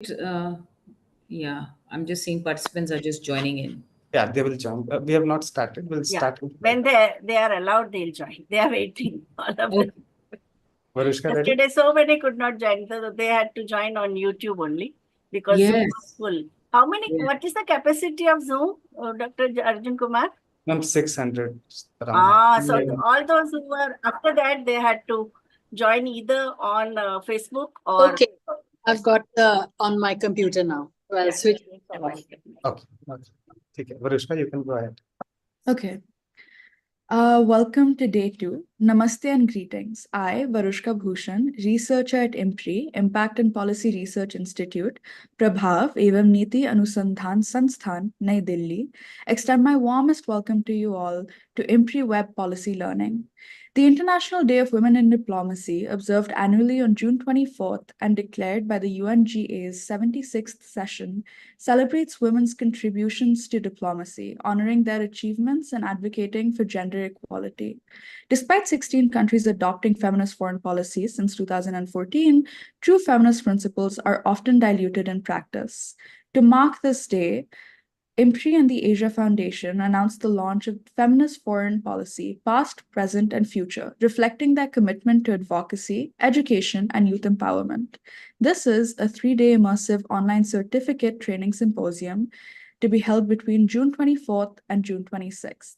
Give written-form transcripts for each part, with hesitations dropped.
Uh, yeah, I'm just seeing participants are just joining in. Yeah, they will join. We have not started. We'll start. When they are allowed, they'll join. They are waiting. All of them. Varushka, ready? Yesterday, so many could not join. So they had to join on YouTube only because Zoom Yes. was full. How many? Yeah. What is the capacity of Zoom, Dr. Arjun Kumar? Ma'am, 600 around. So all those who were after that, they had to join either on Facebook or. Okay, I've got on my computer now. So I'll switch. Okay. Okay. Varushka, you can go ahead. Okay. Welcome to day 2. Namaste and greetings. I, Varushka Bhushan, researcher at IMPRI, Impact and Policy Research Institute, Prabhav evam Niti Anusandhan Sansthan, Nai Delhi, extend my warmest welcome to you all to IMPRI Web Policy Learning. The International Day of Women in Diplomacy, observed annually on June 24th and declared by the UNGA's 76th session, celebrates women's contributions to diplomacy, honoring their achievements and advocating for gender equality. Despite 16 countries adopting feminist foreign policy since 2014, true feminist principles are often diluted in practice. To mark this day, IMPRI and the Asia Foundation announced the launch of Feminist Foreign Policy, Past, Present, and Future, reflecting their commitment to advocacy, education, and youth empowerment. This is a 3-day immersive online certificate training symposium to be held between June 24th and June 26th.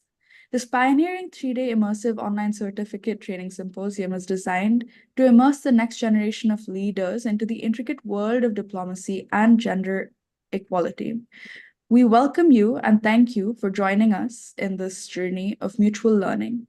This pioneering 3-day immersive online certificate training symposium is designed to immerse the next generation of leaders into the intricate world of diplomacy and gender equality. We welcome you and thank you for joining us in this journey of mutual learning.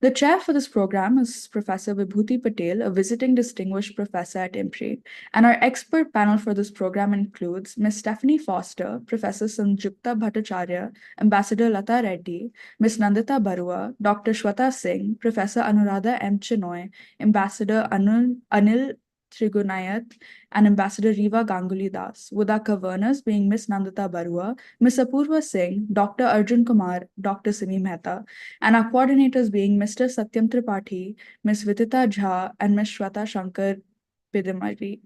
The chair for this program is Professor Vibhuti Patel, a visiting distinguished professor at IMPRI, and our expert panel for this program includes Ms. Stephanie Foster, Professor Sanjukta Bhattacharya, Ambassador Lata Reddy, Ms. Nandita Baruah, Dr. Shweta Singh, Professor Anuradha M. Chenoy, Ambassador Anil Trigunayat, and Ambassador Riva Ganguly Das, with our governors being Ms. Nandita Baruah, Ms. Apurva Singh, Dr. Arjun Kumar, Dr. Simi Mehta, and our coordinators being Mr. Satyam Tripathi, Ms. Vidita Jha, and Ms. Shweta Shankar Pidimari.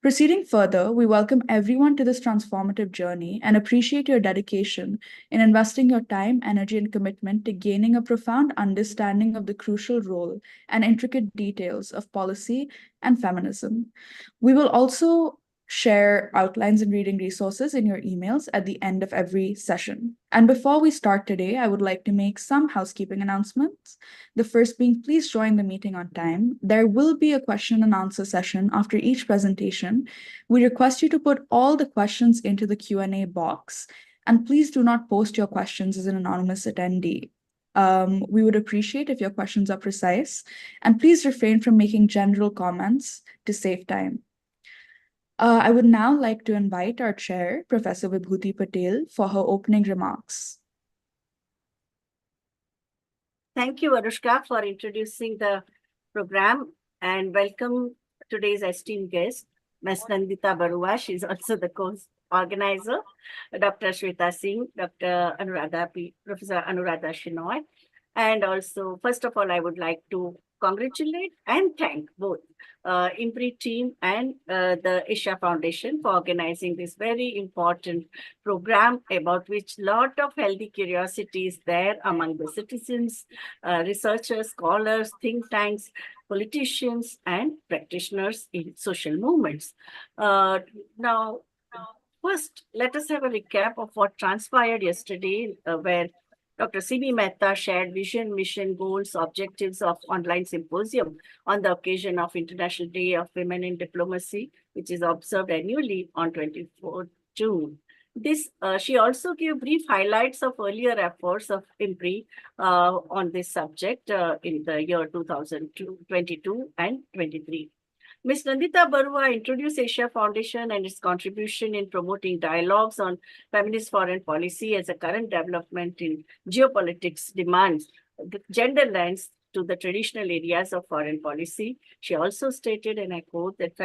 Proceeding further, we welcome everyone to this transformative journey and appreciate your dedication in investing your time, energy, and commitment to gaining a profound understanding of the crucial role and intricate details of policy and feminism. We will also share outlines and reading resources in your emails at the end of every session. And before we start today, I would like to make some housekeeping announcements. The first being, please join the meeting on time. There will be a question and answer session after each presentation. We request you to put all the questions into the Q&A box, and please do not post your questions as an anonymous attendee. We would appreciate if your questions are precise, and please refrain from making general comments to save time. I would now like to invite our chair, Professor Vibhuti Patel, for her opening remarks. Thank you, Varushka, for introducing the program, and welcome today's esteemed guest, Ms. Nandita Baruah. She's also the co-organizer, Dr. Shweta Singh, Dr. Anuradha, Professor Anuradha Chenoy. And also, first of all, I would like to congratulate and thank both IMPRI team and the Asia Foundation for organizing this very important program, about which a lot of healthy curiosity is there among the citizens, researchers, scholars, think tanks, politicians, and practitioners in social movements. Now, first, let us have a recap of what transpired yesterday, where Dr. Simi Mehta shared vision, mission, goals, objectives of online symposium on the occasion of International Day of Women in Diplomacy, which is observed annually on 24th June. She also gave brief highlights of earlier efforts of IMPRI on this subject in the year 2022 and 23. Ms. Nandita Baruah introduced Asia Foundation and its contribution in promoting dialogues on feminist foreign policy as a current development in geopolitics demands the gender lens to the traditional areas of foreign policy. She also stated, and I quote, that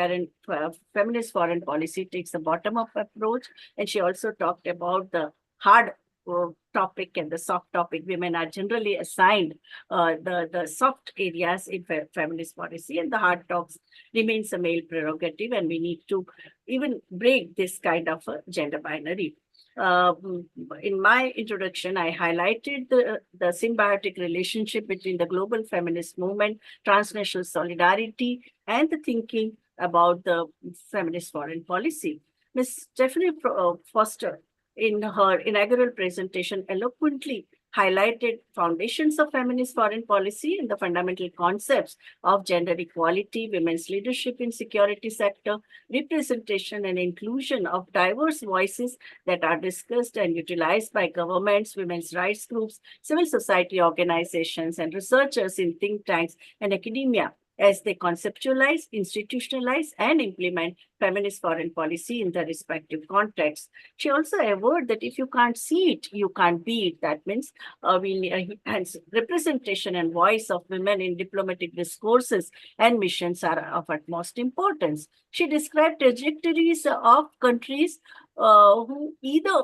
feminist foreign policy takes a bottom-up approach, and she also talked about the hard topic and the soft topic. Women are generally assigned the soft areas in feminist policy, and the hard talks remains a male prerogative, and we need to even break this kind of a gender binary. In my introduction, I highlighted the symbiotic relationship between the global feminist movement, transnational solidarity, and the thinking about the feminist foreign policy. Ms. Stephanie Foster, in her inaugural presentation, eloquently highlighted foundations of feminist foreign policy and the fundamental concepts of gender equality, women's leadership in security sector, representation and inclusion of diverse voices that are discussed and utilized by governments, women's rights groups, civil society organizations, and researchers in think tanks and academia as they conceptualize, institutionalize, and implement feminist foreign policy in their respective contexts. She also averred that if you can't see it, you can't be it. That means representation and voice of women in diplomatic discourses and missions are of utmost importance. She described trajectories of countries who either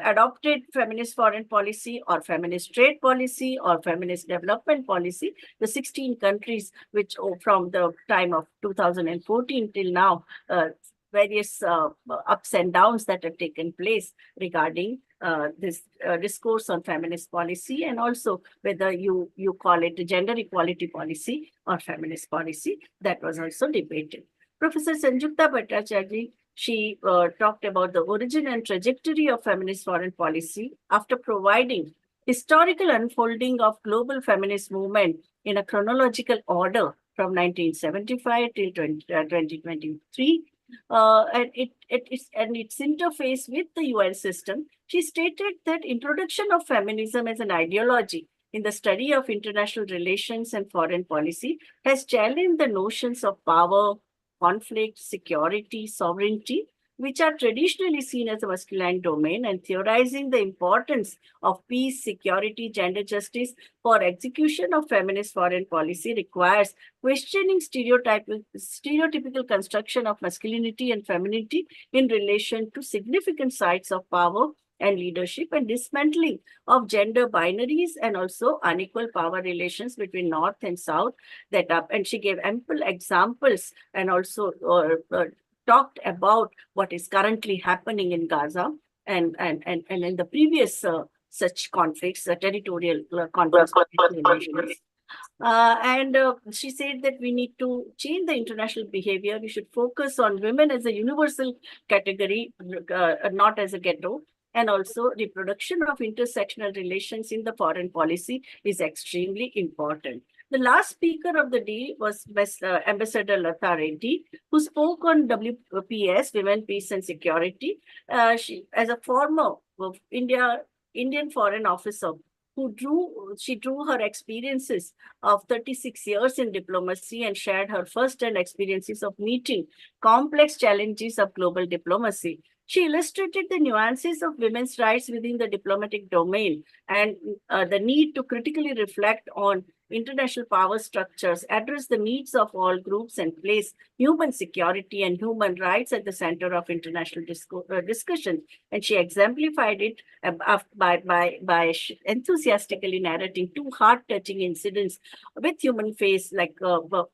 adopted feminist foreign policy or feminist trade policy or feminist development policy. The 16 countries which from the time of 2014 till now, various ups and downs that have taken place regarding this discourse on feminist policy, and also whether you call it gender equality policy or feminist policy, that was also debated. Professor Sanjukta Bhattacharya, she talked about the origin and trajectory of feminist foreign policy after providing historical unfolding of global feminist movement in a chronological order from 1975 till 2023. And its interface with the UN system. She stated that introduction of feminism as an ideology in the study of international relations and foreign policy has challenged the notions of power, conflict, security, sovereignty, which are traditionally seen as a masculine domain, and theorizing the importance of peace, security, gender justice for execution of feminist foreign policy requires questioning stereotypical construction of masculinity and femininity in relation to significant sites of power and leadership, and dismantling of gender binaries and also unequal power relations between North and South that up. And she gave ample examples and also talked about what is currently happening in Gaza and in the previous such conflicts, territorial conflicts. She said that we need to change the international behavior. We should focus on women as a universal category, not as a ghetto. And also reproduction of intersectional relations in the foreign policy is extremely important. The last speaker of the day was Ambassador Latha Reddy, who spoke on WPS, Women, Peace and Security. She, as a former Indian foreign officer, she drew her experiences of 36 years in diplomacy and shared her first-hand experiences of meeting complex challenges of global diplomacy. She illustrated the nuances of women's rights within the diplomatic domain and the need to critically reflect on international power structures, address the needs of all groups, and place human security and human rights at the center of international discussion. And she exemplified it by enthusiastically narrating two heart-touching incidents with human face, like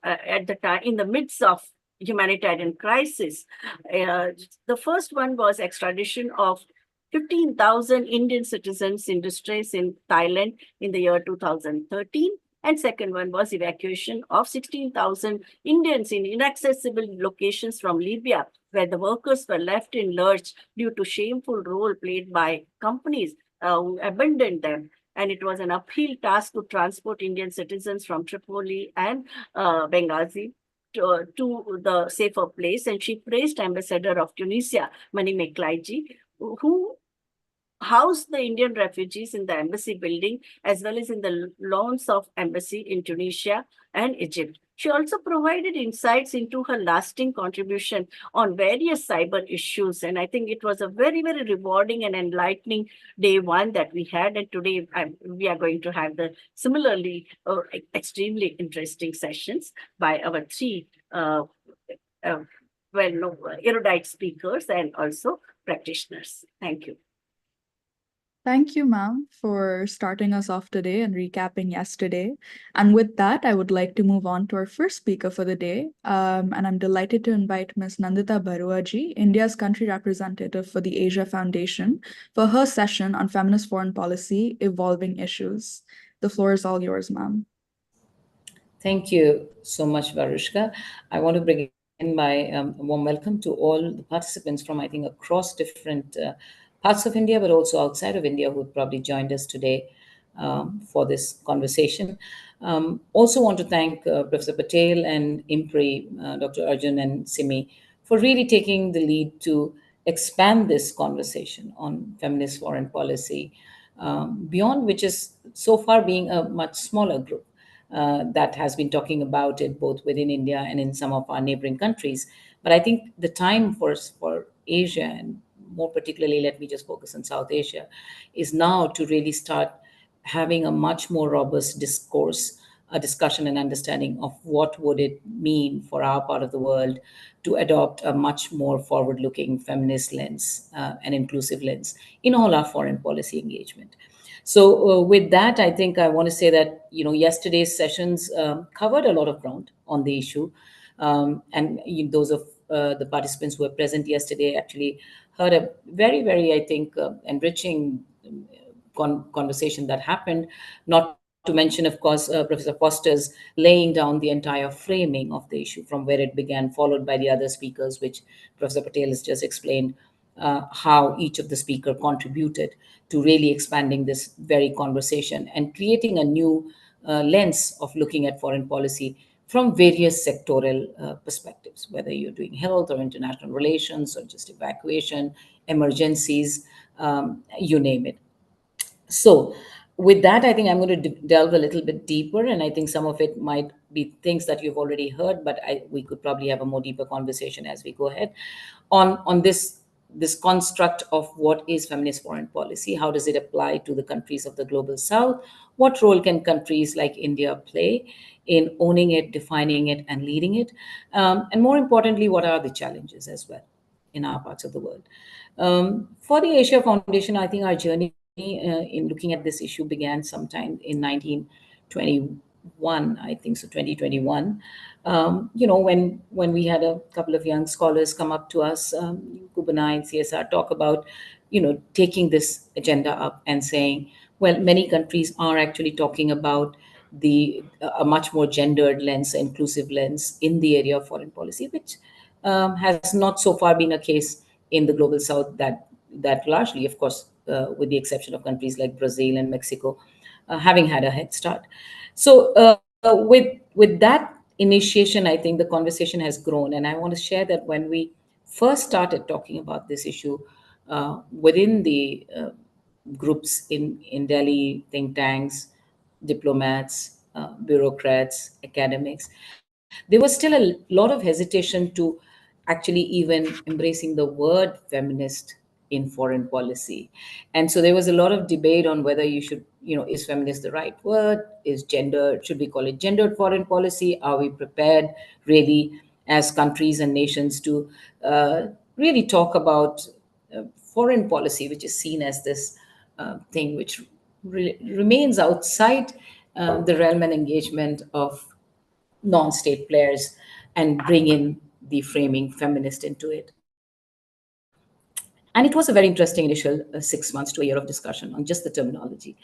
at the time in the midst of humanitarian crisis. The first one was extradition of 15,000 Indian citizens in distress in Thailand in the year 2013. And second one was evacuation of 16,000 Indians in inaccessible locations from Libya, where the workers were left in lurch due to shameful role played by companies who abandoned them. And it was an uphill task to transport Indian citizens from Tripoli and Benghazi to the safer place. And she praised Ambassador of Tunisia, Mani Meklaiji, who housed the Indian refugees in the embassy building, as well as in the lawns of embassy in Tunisia and Egypt. She also provided insights into her lasting contribution on various cyber issues. And I think it was a very, very rewarding and enlightening day one that we had. And today we are going to have the similarly extremely interesting sessions by our three erudite speakers and also practitioners. Thank you. Thank you, ma'am, for starting us off today and recapping yesterday. And with that, I would like to move on to our first speaker for the day. And I'm delighted to invite Ms. Nandita Baruah ji, India's country representative for the Asia Foundation, for her session on feminist foreign policy, evolving issues. The floor is all yours, ma'am. Thank you so much, Varushka. I want to begin my warm welcome to all the participants from, I think, across different parts of India, but also outside of India, who probably joined us today for this conversation. Also want to thank Professor Patel and IMPRI, Dr. Arjun and Simi, for really taking the lead to expand this conversation on feminist foreign policy, beyond which is so far being a much smaller group that has been talking about it both within India and in some of our neighboring countries. But I think the time for Asia, and more particularly, let me just focus on South Asia, is now to really start having a much more robust discourse, a discussion and understanding of what would it mean for our part of the world to adopt a much more forward-looking feminist lens and inclusive lens in all our foreign policy engagement. So with that, I think I want to say that yesterday's sessions covered a lot of ground on the issue, and those of the participants who were present yesterday actually heard a very, very, I think, enriching conversation that happened. Not to mention, of course, Professor Foster's laying down the entire framing of the issue from where it began, followed by the other speakers, which Professor Patel has just explained how each of the speaker contributed to really expanding this very conversation and creating a new lens of looking at foreign policy from various sectoral perspectives, whether you're doing health or international relations or just evacuation, emergencies, you name it. So, with that, I think I'm going to delve a little bit deeper, and I think some of it might be things that you've already heard, but we could probably have a more deeper conversation as we go ahead on this construct of what is feminist foreign policy. How does it apply to the countries of the global south? What role can countries like India play in owning it, defining it, and leading it? And more importantly, what are the challenges as well in our parts of the world? For the Asia Foundation, I think our journey in looking at this issue began sometime in 1921, I think, so 2021. When we had a couple of young scholars come up to us, Kubana and CSR, talk about, taking this agenda up and saying, well, many countries are actually talking about a much more gendered lens, inclusive lens in the area of foreign policy, which has not so far been a case in the global south that largely, of course, with the exception of countries like Brazil and Mexico, having had a head start. So with that initiation, I think the conversation has grown, and I want to share that when we first started talking about this issue within the groups in Delhi, think tanks, diplomats, bureaucrats, academics, there was still a lot of hesitation to actually even embracing the word feminist in foreign policy. And so there was a lot of debate on whether you should, is feminist the right word? Is gender, should we call it gendered foreign policy? Are we prepared really as countries and nations to really talk about foreign policy, which is seen as this thing which remains outside the realm and engagement of non-state players, and bring in the framing feminist into it. And it was a very interesting initial 6 months to a year of discussion on just the terminology.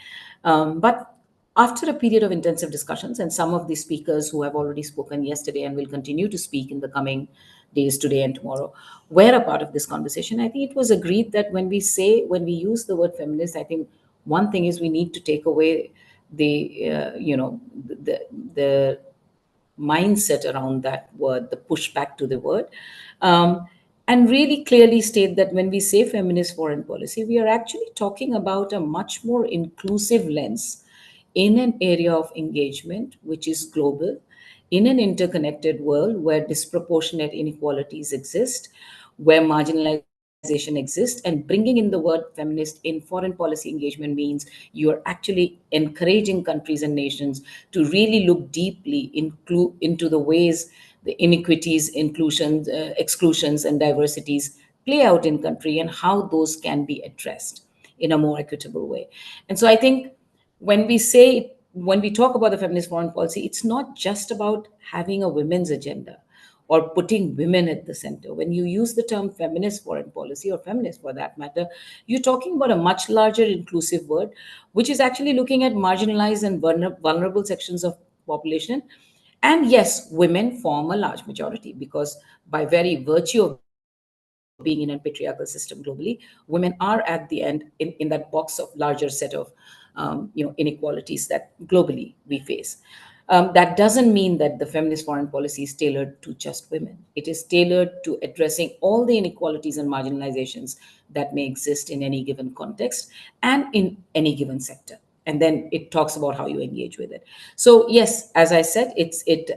But after a period of intensive discussions, and some of the speakers who have already spoken yesterday and will continue to speak in the coming days, today and tomorrow, were a part of this conversation, I think it was agreed that when we use the word feminist, I think one thing is we need to take away the mindset around that word, the pushback to the word, and really clearly state that when we say feminist foreign policy, we are actually talking about a much more inclusive lens in an area of engagement which is global, in an interconnected world where disproportionate inequalities exist, where marginalization exists, and bringing in the word feminist in foreign policy engagement means you are actually encouraging countries and nations to really look deeply into the ways the inequities, inclusions, exclusions, and diversities play out in country and how those can be addressed in a more equitable way. And so I think when we talk about the feminist foreign policy, it's not just about having a women's agenda or putting women at the center. When you use the term feminist foreign policy, or feminist for that matter, you're talking about a much larger inclusive word, which is actually looking at marginalized and vulnerable sections of population. And yes, women form a large majority, because by very virtue of being in a patriarchal system globally, women are at the end in that box of larger set of inequalities that globally we face. That doesn't mean that the feminist foreign policy is tailored to just women. It is tailored to addressing all the inequalities and marginalizations that may exist in any given context and in any given sector. And then it talks about how you engage with it. So yes, as I said, it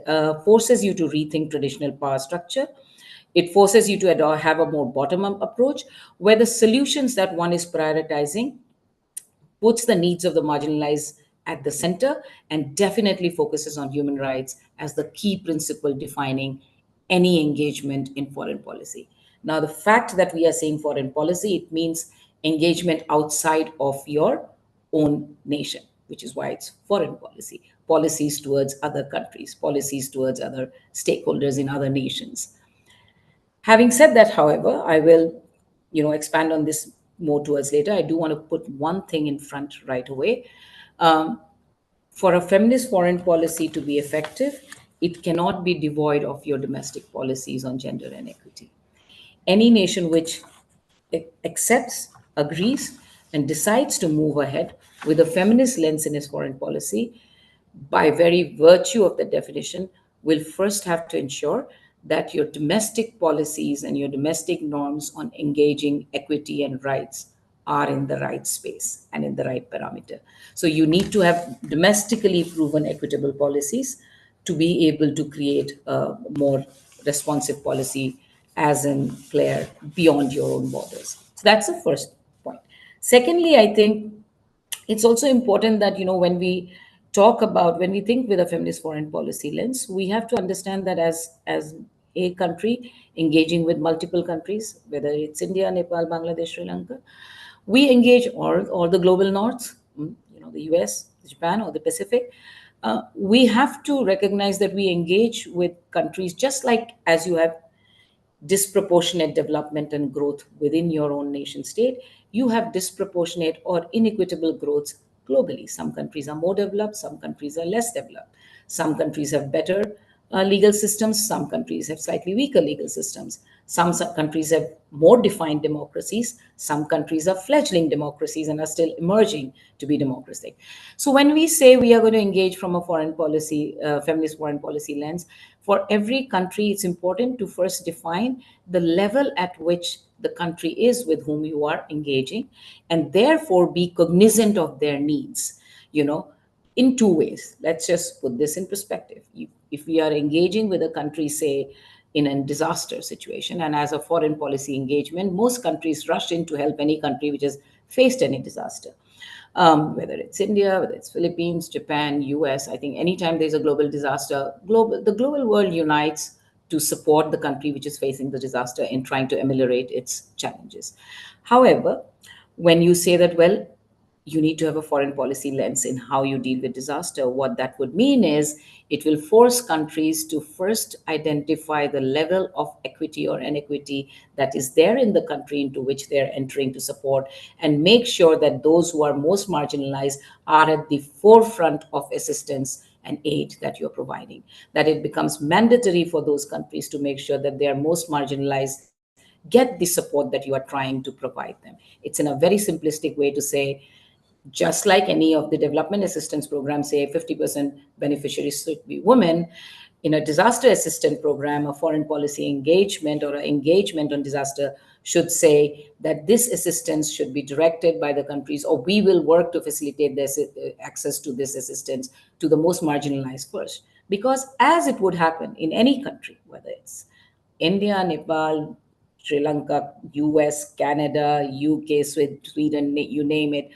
forces you to rethink traditional power structure. It forces you to have a more bottom-up approach, where the solutions that one is prioritizing puts the needs of the marginalized at the center, and definitely focuses on human rights as the key principle defining any engagement in foreign policy. Now, the fact that we are saying foreign policy, it means engagement outside of your own nation, which is why it's foreign policy. Policies towards other countries, policies towards other stakeholders in other nations. Having said that, however, I will, expand on this more towards later. I do want to put one thing in front right away. For a feminist foreign policy to be effective, it cannot be devoid of your domestic policies on gender and equity. Any nation which accepts, agrees, and decides to move ahead with a feminist lens in its foreign policy, by very virtue of the definition, will first have to ensure that your domestic policies and your domestic norms on engaging equity and rights are in the right space and in the right parameter. So you need to have domestically proven equitable policies to be able to create a more responsive policy as in player beyond your own borders. So that's the first point. Secondly, I think it's also important that, when we think with a feminist foreign policy lens, we have to understand that as a country engaging with multiple countries, whether it's India, Nepal, Bangladesh, Sri Lanka, we engage or the global north, the US, Japan, or the Pacific. We have to recognize that we engage with countries just like as you have disproportionate development and growth within your own nation state, you have disproportionate or inequitable growths globally. Some countries are more developed, some countries are less developed. Some countries have better legal systems, some countries have slightly weaker legal systems. Some countries have more defined democracies, some countries are fledgling democracies and are still emerging to be democratic. So when we say we are going to engage from a foreign policy, feminist foreign policy lens, for every country, it's important to first define the level at which the country is with whom you are engaging, and therefore be cognizant of their needs, in two ways. Let's just put this in perspective. If we are engaging with a country, say, in a disaster situation, and as a foreign policy engagement, most countries rush in to help any country which has faced any disaster. Whether it's India, whether it's Philippines, Japan, US, I think anytime there's a global disaster, the global world unites to support the country which is facing the disaster in trying to ameliorate its challenges. However, when you say that, well, you need to have a foreign policy lens in how you deal with disaster, what that would mean is it will force countries to first identify the level of equity or inequity that is there in the country into which they're entering to support, and make sure that those who are most marginalized are at the forefront of assistance and aid that you're providing. That it becomes mandatory for those countries to make sure that they are most marginalized get the support that you are trying to provide them. It's in a very simplistic way to say, just like any of the development assistance programs say 50% beneficiaries should be women, in a disaster assistance program, a foreign policy engagement or an engagement on disaster should say that this assistance should be directed by the countries, or we will work to facilitate this access to this assistance to the most marginalized first. Because as it would happen in any country, whether it's India, Nepal, Sri Lanka, US, Canada, UK, Sweden, you name it,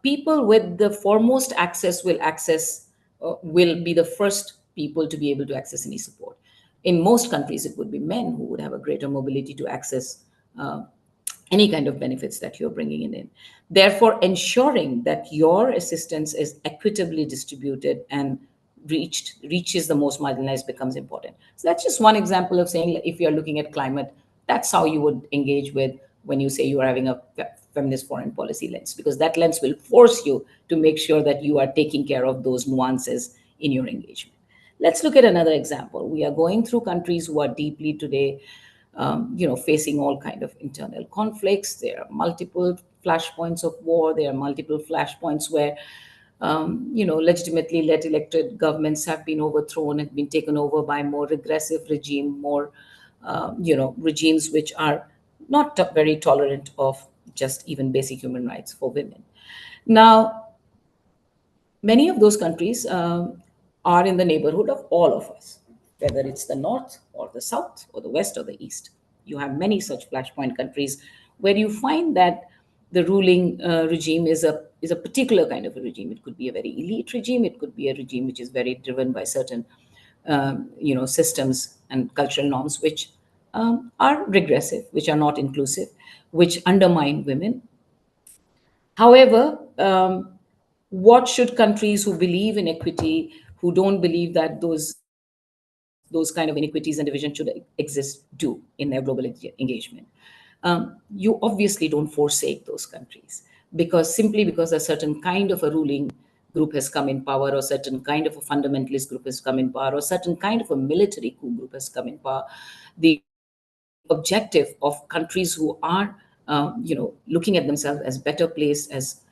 people with the foremost access will be the first people to be able to access any support. In most countries, it would be men who would have a greater mobility to access any kind of benefits that you're bringing in. Therefore, ensuring that your assistance is equitably distributed and reaches the most marginalized becomes important. So that's just one example of saying, if you're looking at climate, that's how you would engage with when you say you are having a feminist foreign policy lens, because that lens will force you to make sure that you are taking care of those nuances in your engagement. Let's look at another example. We are going through countries who are deeply today facing all kind of internal conflicts. There are multiple flashpoints of war. There are multiple flashpoints where, legitimately led elected governments have been overthrown and been taken over by more regressive regime, more, regimes which are not very tolerant of just even basic human rights for women. Now, many of those countries are in the neighborhood of all of us, whether it's the north or the south or the west or the east. You have many such flashpoint countries where you find that the ruling regime is a particular kind of a regime. It could be a very elite regime. It could be a regime which is very driven by certain, systems and cultural norms which are regressive, which are not inclusive, which undermine women. However, what should countries who believe in equity, who don't believe that those kind of inequities and division should exist, do in their global engagement? You obviously don't forsake those countries, because simply because a certain kind of a ruling group has come in power, or certain kind of a fundamentalist group has come in power, or certain kind of a military coup group has come in power, the objective of countries who are looking at themselves as better placed, as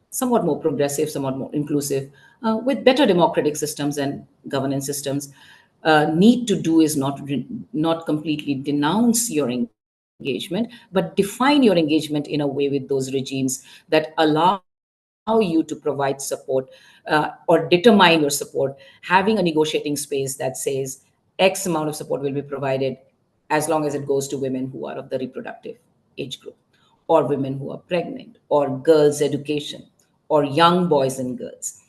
somewhat more progressive, somewhat more inclusive, with better democratic systems and governance systems, need to do is not completely denounce your engagement, but define your engagement in a way with those regimes that allow you to provide support, or determine your support, having a negotiating space that says X amount of support will be provided as long as it goes to women who are of the reproductive age group, or women who are pregnant, or girls' education, or young boys and girls.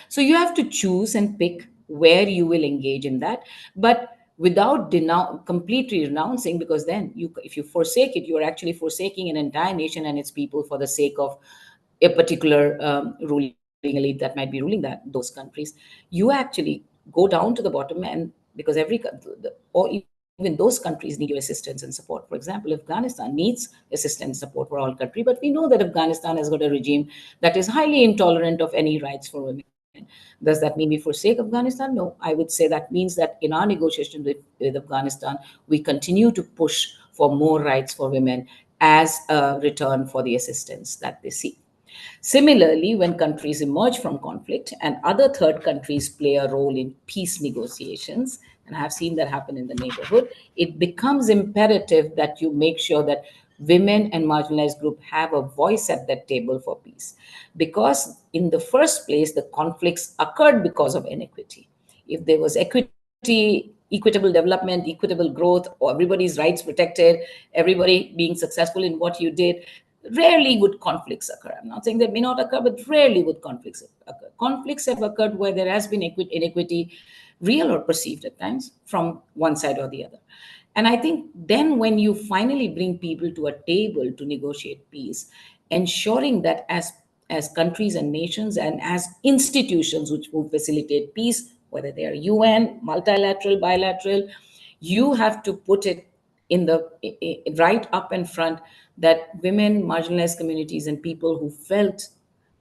So you have to choose and pick where you will engage in that, but without completely renouncing, because then if you forsake it, you are actually forsaking an entire nation and its people for the sake of a particular ruling elite that might be ruling those countries. You actually go down to the bottom, and because or even those countries need your assistance and support. For example, Afghanistan needs assistance and support for all country, but we know that Afghanistan has got a regime that is highly intolerant of any rights for women. Does that mean we forsake Afghanistan? No, I would say that means that in our negotiations with Afghanistan, we continue to push for more rights for women as a return for the assistance that they seek. Similarly, when countries emerge from conflict and other third countries play a role in peace negotiations, and I have seen that happen in the neighborhood, it becomes imperative that you make sure that women and marginalized groups have a voice at that table for peace. Because in the first place, the conflicts occurred because of inequity. If there was equity, equitable development, equitable growth, or everybody's rights protected, everybody being successful in what you did, rarely would conflicts occur. I'm not saying they may not occur, but rarely would conflicts occur. Conflicts have occurred where there has been inequity, real or perceived at times, from one side or the other. And I think then when you finally bring people to a table to negotiate peace, ensuring that as countries and nations and as institutions which will facilitate peace, whether they are UN, multilateral, bilateral, you have to put it in the right up in front that women, marginalized communities, and people who felt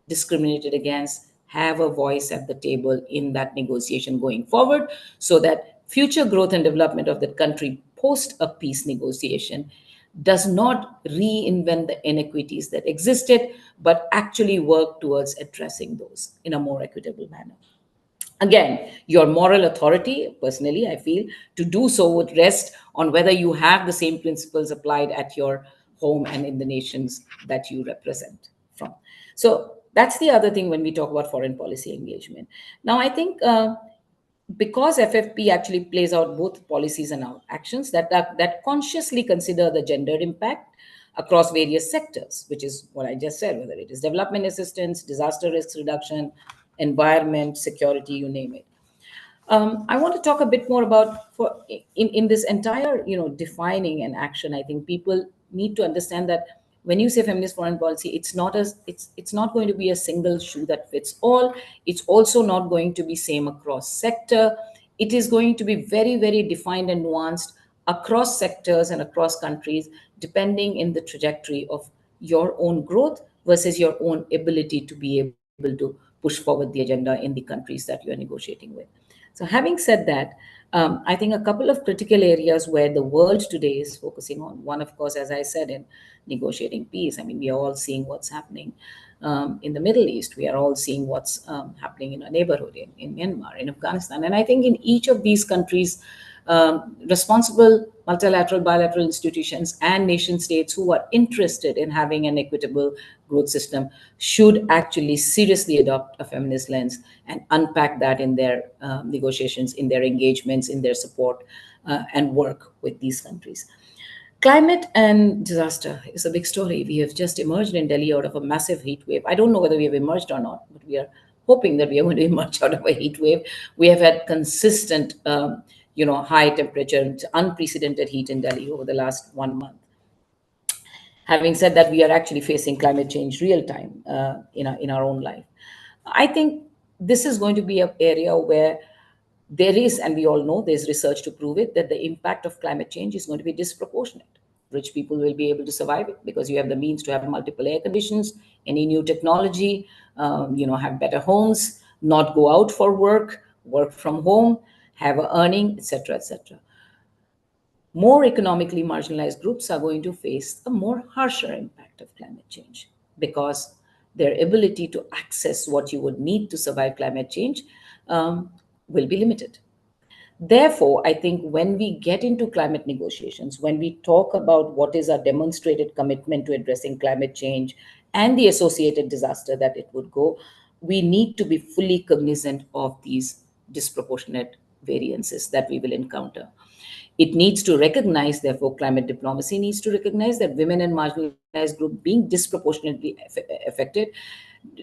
discriminated against have a voice at the table in that negotiation going forward, so that future growth and development of the country post a peace negotiation does not reinvent the inequities that existed, but actually work towards addressing those in a more equitable manner. Again, your moral authority, personally, I feel, to do so would rest on whether you have the same principles applied at your home and in the nations that you represent from. So that's the other thing when we talk about foreign policy engagement. Now, I think because FFP actually plays out both policies and actions that consciously consider the gendered impact across various sectors, which is what I just said, whether it is development assistance, disaster risk reduction, environment, security, you name it. I want to talk a bit more about in this entire defining and action. I think people need to understand that when you say feminist foreign policy, it's not going to be a single shoe that fits all. It's also not going to be same across sector. It is going to be very, very defined and nuanced across sectors and across countries, depending in the trajectory of your own growth versus your own ability to be able to push forward the agenda in the countries that you are negotiating with. So having said that, I think a couple of critical areas where the world today is focusing on. One, of course, as I said, in negotiating peace. I mean, we are all seeing what's happening in the Middle East. We are all seeing what's happening in our neighborhood, in Myanmar, in Afghanistan. And I think in each of these countries, responsible multilateral, bilateral institutions and nation states who are interested in having an equitable growth system should actually seriously adopt a feminist lens and unpack that in their negotiations, in their engagements, in their support and work with these countries. Climate and disaster is a big story. We have just emerged in Delhi out of a massive heat wave. I don't know whether we have emerged or not, but we are hoping that we are going to emerge out of a heat wave. We have had consistent, high temperature, unprecedented heat in Delhi over the last 1 month. Having said that, we are actually facing climate change real time in our own life. I think this is going to be an area where there is, and we all know there's research to prove it, that the impact of climate change is going to be disproportionate. Rich people will be able to survive it because you have the means to have multiple air conditions, any new technology, have better homes, not go out for work, work from home, have a earning, etc., etc. More economically marginalized groups are going to face a more harsher impact of climate change because their ability to access what you would need to survive climate change will be limited. Therefore, I think when we get into climate negotiations, when we talk about what is our demonstrated commitment to addressing climate change and the associated disaster that it would go, we need to be fully cognizant of these disproportionate variances that we will encounter. It needs to recognize, therefore, climate diplomacy needs to recognize that women and marginalized groups being disproportionately affected.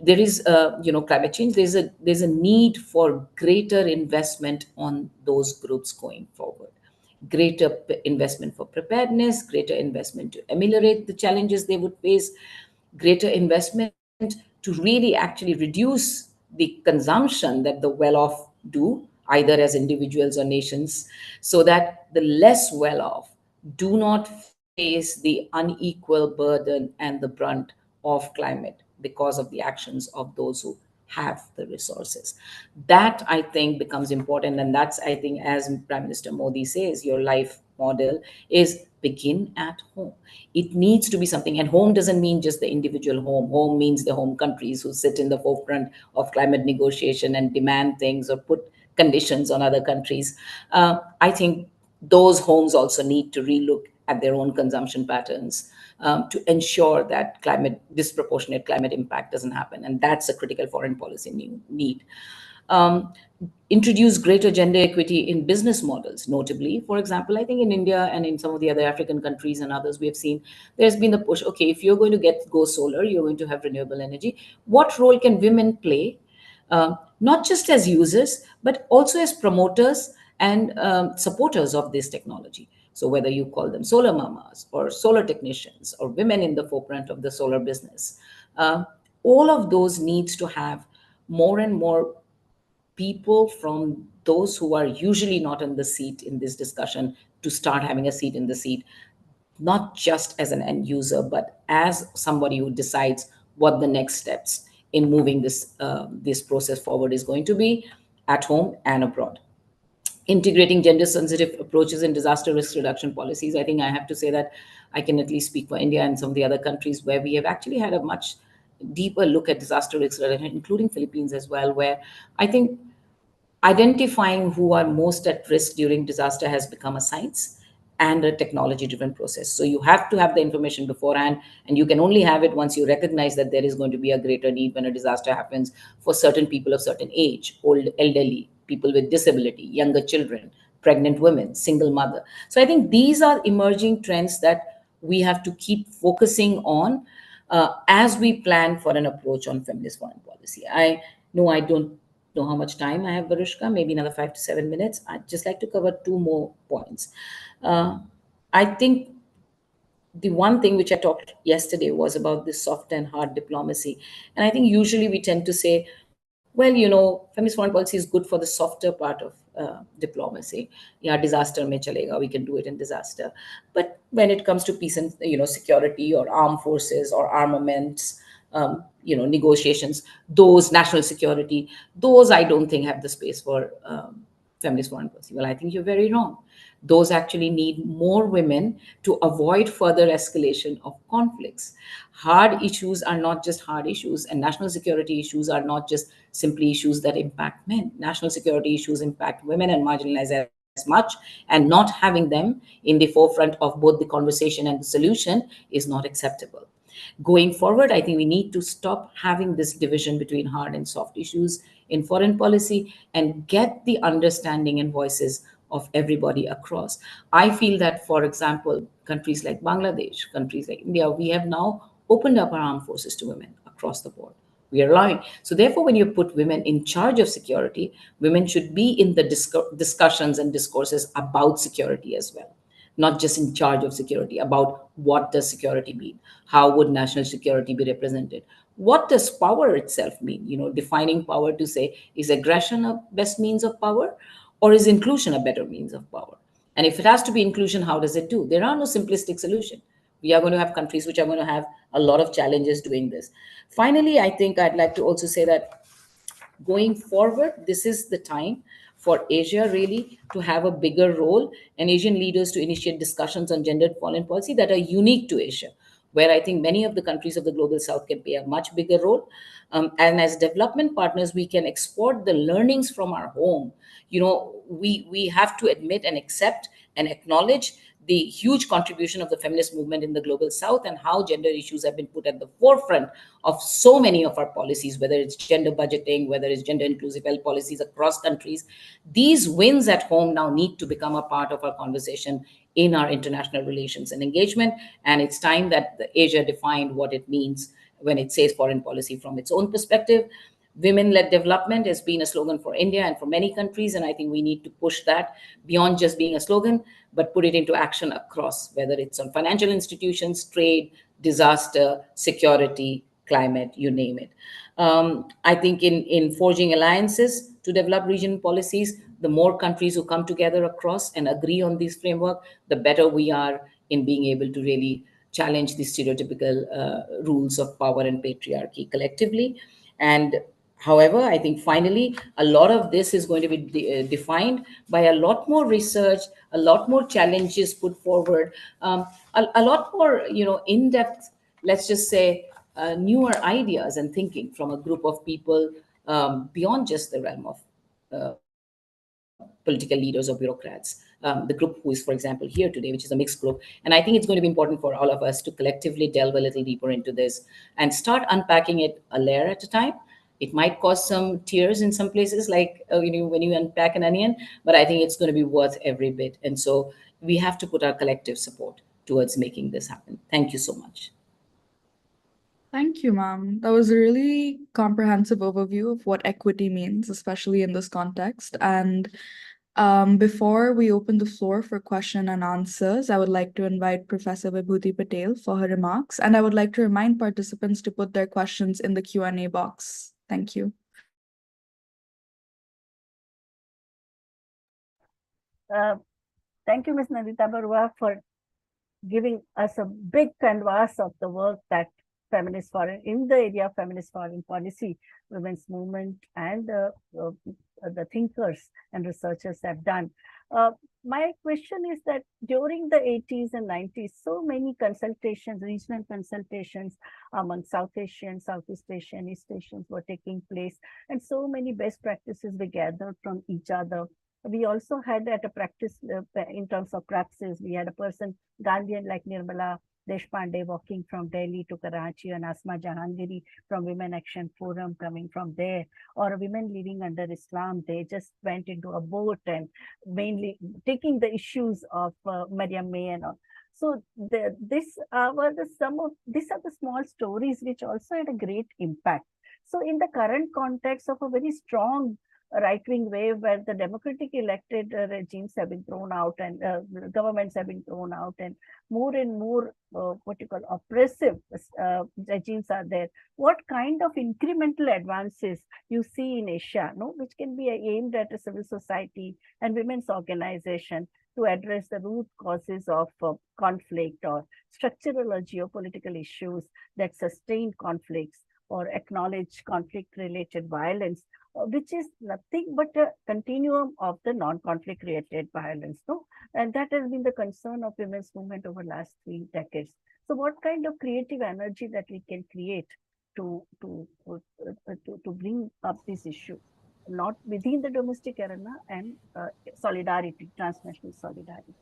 There is, climate change. There's a need for greater investment on those groups going forward. Greater investment for preparedness, greater investment to ameliorate the challenges they would face, greater investment to really actually reduce the consumption that the well-off do, either as individuals or nations, so that the less well-off do not face the unequal burden and the brunt of climate because of the actions of those who have the resources. That, I think, becomes important. And that's, I think, as Prime Minister Modi says, your life model is begin at home. It needs to be something. And home doesn't mean just the individual home. Home means the home countries who sit in the forefront of climate negotiation and demand things or put conditions on other countries. I think those homes also need to relook at their own consumption patterns to ensure that disproportionate climate impact doesn't happen. And that's a critical foreign policy need. Introduce greater gender equity in business models, notably. For example, I think in India and in some of the other African countries and others, we have seen there's been the push, okay, if you're going to go solar, you're going to have renewable energy. What role can women play? Not just as users, but also as promoters and supporters of this technology. So whether you call them solar mamas or solar technicians or women in the forefront of the solar business, all of those needs to have more and more people from those who are usually not in the seat in this discussion to start having a seat in the seat, not just as an end user, but as somebody who decides what the next steps in moving this process forward is going to be at home and abroad. Integrating gender-sensitive approaches in disaster risk reduction policies. I think I have to say that I can at least speak for India and some of the other countries where we have actually had a much deeper look at disaster risk reduction, including Philippines as well, where I think identifying who are most at risk during disaster has become a science and a technology-driven process. So you have to have the information beforehand, and you can only have it once you recognize that there is going to be a greater need when a disaster happens for certain people of certain age, old, elderly, people with disability, younger children, pregnant women, single mother. So I think these are emerging trends that we have to keep focusing on as we plan for an approach on feminist foreign policy. I know I don't know how much time I have, Varushka, maybe another 5 to 7 minutes. I'd just like to cover 2 more points. I think the one thing which I talked yesterday was about this soft and hard diplomacy. And I think usually we tend to say, well, feminist foreign policy is good for the softer part of diplomacy. Yeah, disaster mein chalega, we can do it in disaster. But when it comes to peace and security or armed forces or armaments, negotiations, those national security, those I don't think have the space for feminist foreign policy. Well, I think you're very wrong. Those actually need more women to avoid further escalation of conflicts. Hard issues are not just hard issues, and national security issues are not just simply issues that impact men. National security issues impact women and marginalized as much, and not having them in the forefront of both the conversation and the solution is not acceptable. Going forward, I think we need to stop having this division between hard and soft issues in foreign policy and get the understanding and voices of everybody across. I feel that, for example, countries like Bangladesh, countries like India, we have now opened up our armed forces to women across the board. We are allowing. So therefore, when you put women in charge of security, women should be in the discussions and discourses about security as well, not just in charge of security, about what does security mean? How would national security be represented? What does power itself mean? Defining power to say, is aggression a best means of power, or is inclusion a better means of power? And if it has to be inclusion, how does it do? There are no simplistic solution. We are going to have countries which are going to have a lot of challenges doing this. Finally, I think I'd like to also say that going forward, this is the time for Asia really to have a bigger role and Asian leaders to initiate discussions on gendered foreign policy that are unique to Asia, where I think many of the countries of the global south can play a much bigger role. And as development partners, we can export the learnings from our home. We have to admit and accept and acknowledge the huge contribution of the feminist movement in the global south and how gender issues have been put at the forefront of so many of our policies, whether it's gender budgeting, whether it's gender inclusive health policies across countries. These wins at home now need to become a part of our conversation in our international relations and engagement. And it's time that Asia defined what it means when it says foreign policy from its own perspective. Women-led development has been a slogan for India and for many countries, and I think we need to push that beyond just being a slogan, but put it into action across, whether it's on financial institutions, trade, disaster, security, climate, you name it. I think in forging alliances to develop regional policies, the more countries who come together across and agree on this framework, the better we are in being able to really challenge the stereotypical rules of power and patriarchy collectively. And however, I think finally, a lot of this is going to be defined by a lot more research, a lot more challenges put forward, a lot more, in-depth, let's just say, newer ideas and thinking from a group of people beyond just the realm of political leaders or bureaucrats. The group who is, for example, here today, which is a mixed group. And I think it's going to be important for all of us to collectively delve a little deeper into this and start unpacking it a layer at a time. It might cause some tears in some places, like when you unpack an onion, but I think it's going to be worth every bit. And so we have to put our collective support towards making this happen. Thank you so much. Thank you, ma'am. That was a really comprehensive overview of what equity means, especially in this context. And before we open the floor for question and answers, I would like to invite Professor Vibhuti Patel for her remarks, and I would like to remind participants to put their questions in the Q&A box. Thank you. Thank you, Ms. Nandita Baruah, for giving us a big canvas of the work that in the area of feminist foreign policy, women's movement, and the thinkers and researchers have done. My question is that during the 80s and 90s, so many consultations, regional consultations among South Asian, Southeast Asian, East Asians were taking place, and so many best practices were gathered from each other. We also had at a practice, in terms of praxis, we had a person, Gandhian like Nirmala Deshpande walking from Delhi to Karachi, and Asma Jahangiri from Women Action Forum coming from there, or women living under Islam. They just went into a boat and mainly taking the issues of Mariam May and all. So these are the small stories which also had a great impact. So in the current context of a very strong right-wing wave where the democratic elected regimes have been thrown out and governments have been thrown out, and more what you call oppressive regimes are there. What kind of incremental advances you see in Asia, no, which can be aimed at a civil society and women's organization to address the root causes of conflict or structural or geopolitical issues that sustain conflicts or acknowledge conflict-related violence, which is nothing but a continuum of the non-conflict related violence, no? And that has been the concern of women's movement over the last 3 decades. So what kind of creative energy that we can create to bring up this issue, not within the domestic arena, and solidarity, transnational solidarity?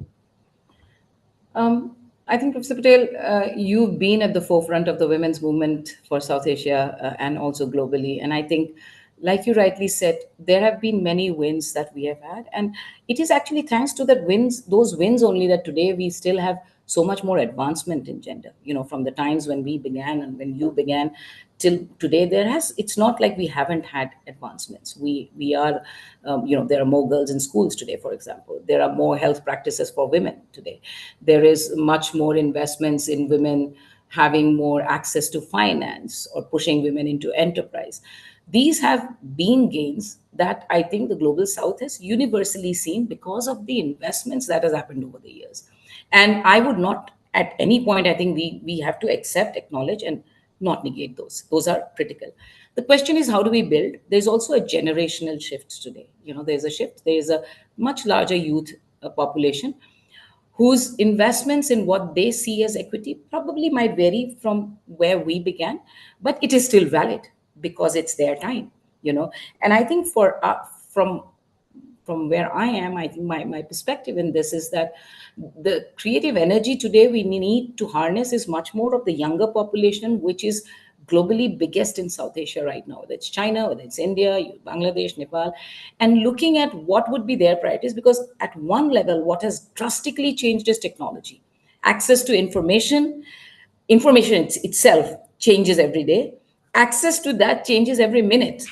I think, Professor Patel, you've been at the forefront of the women's movement for South Asia and also globally. And I think, like you rightly said, there have been many wins that we have had. And it is actually thanks to those wins only, that today we still have so much more advancement in gender. From the times when we began and when you began till today, it's not like we haven't had advancements. We are, there are more girls in schools today, for example. There are more health practices for women today. There is much more investments in women having more access to finance or pushing women into enterprise. These have been gains that I think the global South has universally seen because of the investments that has happened over the years. And I would not, at any point, I think we have to accept, acknowledge, and not negate those. Those are critical. The question is, how do we build? There's also a generational shift today. There's a shift. There's a much larger youth population whose investments in what they see as equity probably might vary from where we began, but it is still valid because it's their time. And I think from where I am, I think my perspective in this is that the creative energy today we need to harness is much more of the younger population, which is globally biggest in South Asia right now, whether it's China, whether it's India, Bangladesh, Nepal, and looking at what would be their priorities. Because at one level, what has drastically changed is technology. Access to information itself changes every day. Access to that changes every minute.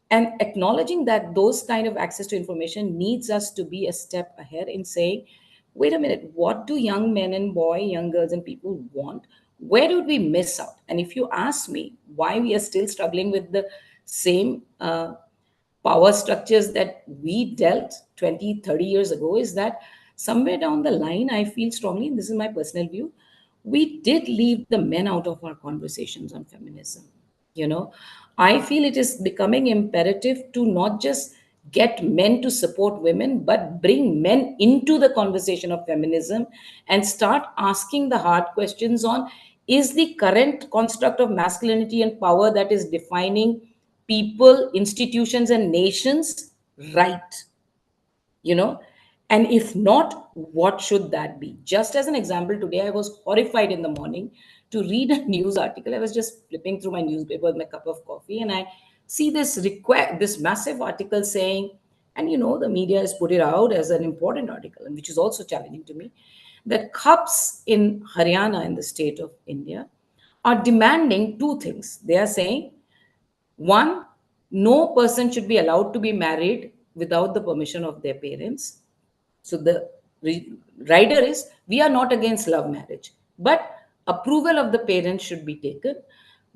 And acknowledging that those kind of access to information needs us to be a step ahead in saying, wait a minute, what do young men and young girls and people want? Where did we miss out? And if you ask me why we are still struggling with the same power structures that we dealt 20, 30 years ago, is that somewhere down the line, I feel strongly, and this is my personal view, we did leave the men out of our conversations on feminism. I feel it is becoming imperative to not just get men to support women, but bring men into the conversation of feminism and start asking the hard questions on, is the current construct of masculinity and power that is defining people, institutions, and nations right? you know and if not, what should that be? Just as an example, today I was horrified in the morning to read a news article. I was just flipping through my newspaper with my cup of coffee, and I see this massive article saying, and the media has put it out as an important article, and which is also challenging to me, that cops in Haryana, in the state of India, are demanding two things. They are saying, one, no person should be allowed to be married without the permission of their parents. So the rider is, we are not against love marriage, but approval of the parents should be taken,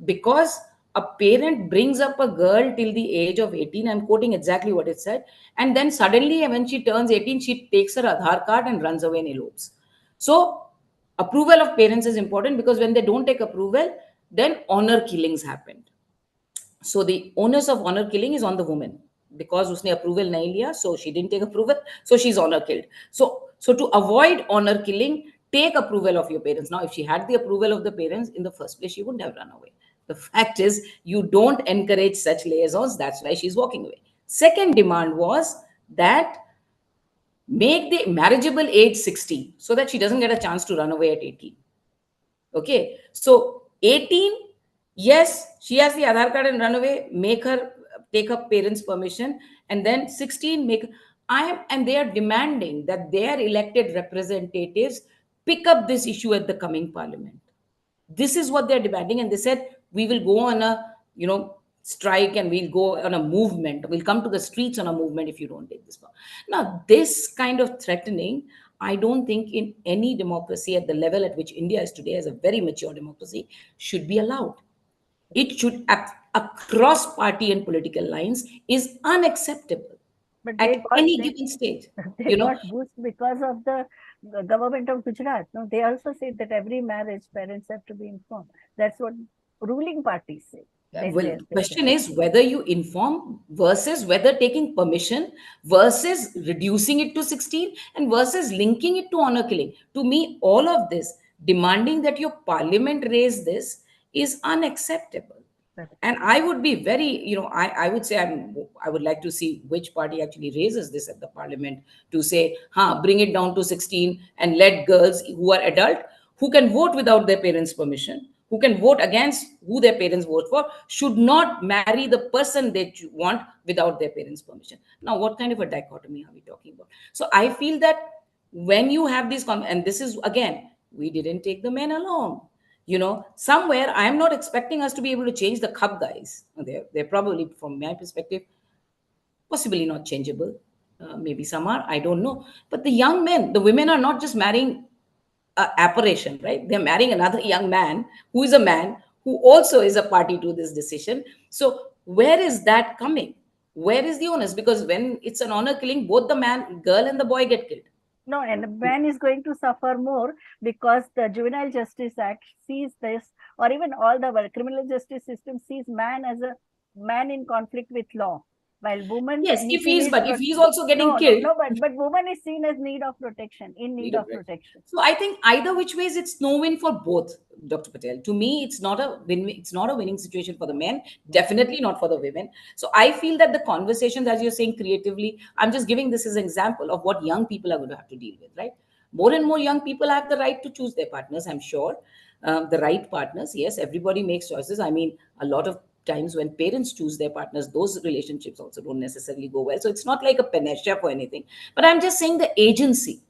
because a parent brings up a girl till the age of 18. I'm quoting exactly what it said. And then suddenly, when she turns 18, she takes her Aadhaar card and runs away and elopes. So approval of parents is important, because when they don't take approval, then honor killings happened. So the onus of honor killing is on the woman, because usne approval nahi liya, so she didn't take approval, so she's honor killed. So to avoid honor killing, take approval of your parents. Now, if she had the approval of the parents in the first place, she wouldn't have run away. The fact is, you don't encourage such liaisons. That's why she's walking away. Second demand was that make the marriageable age 60, so that she doesn't get a chance to run away at 18. Okay, so 18, yes, she has the Aadhaar card and run away, make her take her parents' permission, and then 16, and they are demanding that their elected representatives pick up this issue at the coming parliament. This is what they're demanding, and they said, we will go on a strike and we'll go on a movement. We'll come to the streets on a movement if you don't take this power. Now, this kind of threatening, I don't think in any democracy at the level at which India is today, as a very mature democracy, should be allowed. It should, across party and political lines, is unacceptable But at any given stage. they got boost because of the government of Gujarat. No, they also said that every marriage parents have to be informed. That's what ruling parties say. Well, the question is whether you inform versus whether taking permission versus reducing it to 16 and versus linking it to honor killing. To me, all of this, demanding that your parliament raise this, is unacceptable. And I would be very, I would say I would like to see which party actually raises this at the parliament to say, bring it down to 16 and let girls who are adult, who can vote without their parents' permission, who can vote against who their parents vote for, should not marry the person they want without their parents' permission. Now, what kind of a dichotomy are we talking about? So I feel that when you have these, and this is, again, we didn't take the men along. Somewhere I am not expecting us to be able to change the cub guys. They're probably, from my perspective, possibly not changeable. Maybe some are, I don't know. But the young men, the women are not just marrying apparition, right? They're marrying another young man who is a man who also is a party to this decision. So where is that coming? Where is the onus? Because when it's an honor killing, both the girl and the boy get killed. No, and man is going to suffer more because the Juvenile Justice Act sees this, or even all the criminal justice system sees man as a man in conflict with law. While woman, yes, if he's also getting killed. No, but woman is seen as need of protection, in need of protection. So I think either which ways, it's no win for both, Dr. Patel. To me, it's not a win. It's not a winning situation for the men. Definitely not for the women. So I feel that the conversations, as you're saying creatively, I'm just giving this as an example of what young people are going to have to deal with, right? More and more young people have the right to choose their partners, I'm sure. The right partners. Yes, everybody makes choices. I mean, a lot of times when parents choose their partners, those relationships also don't necessarily go well. So it's not like a panacea for anything. But I'm just saying the agency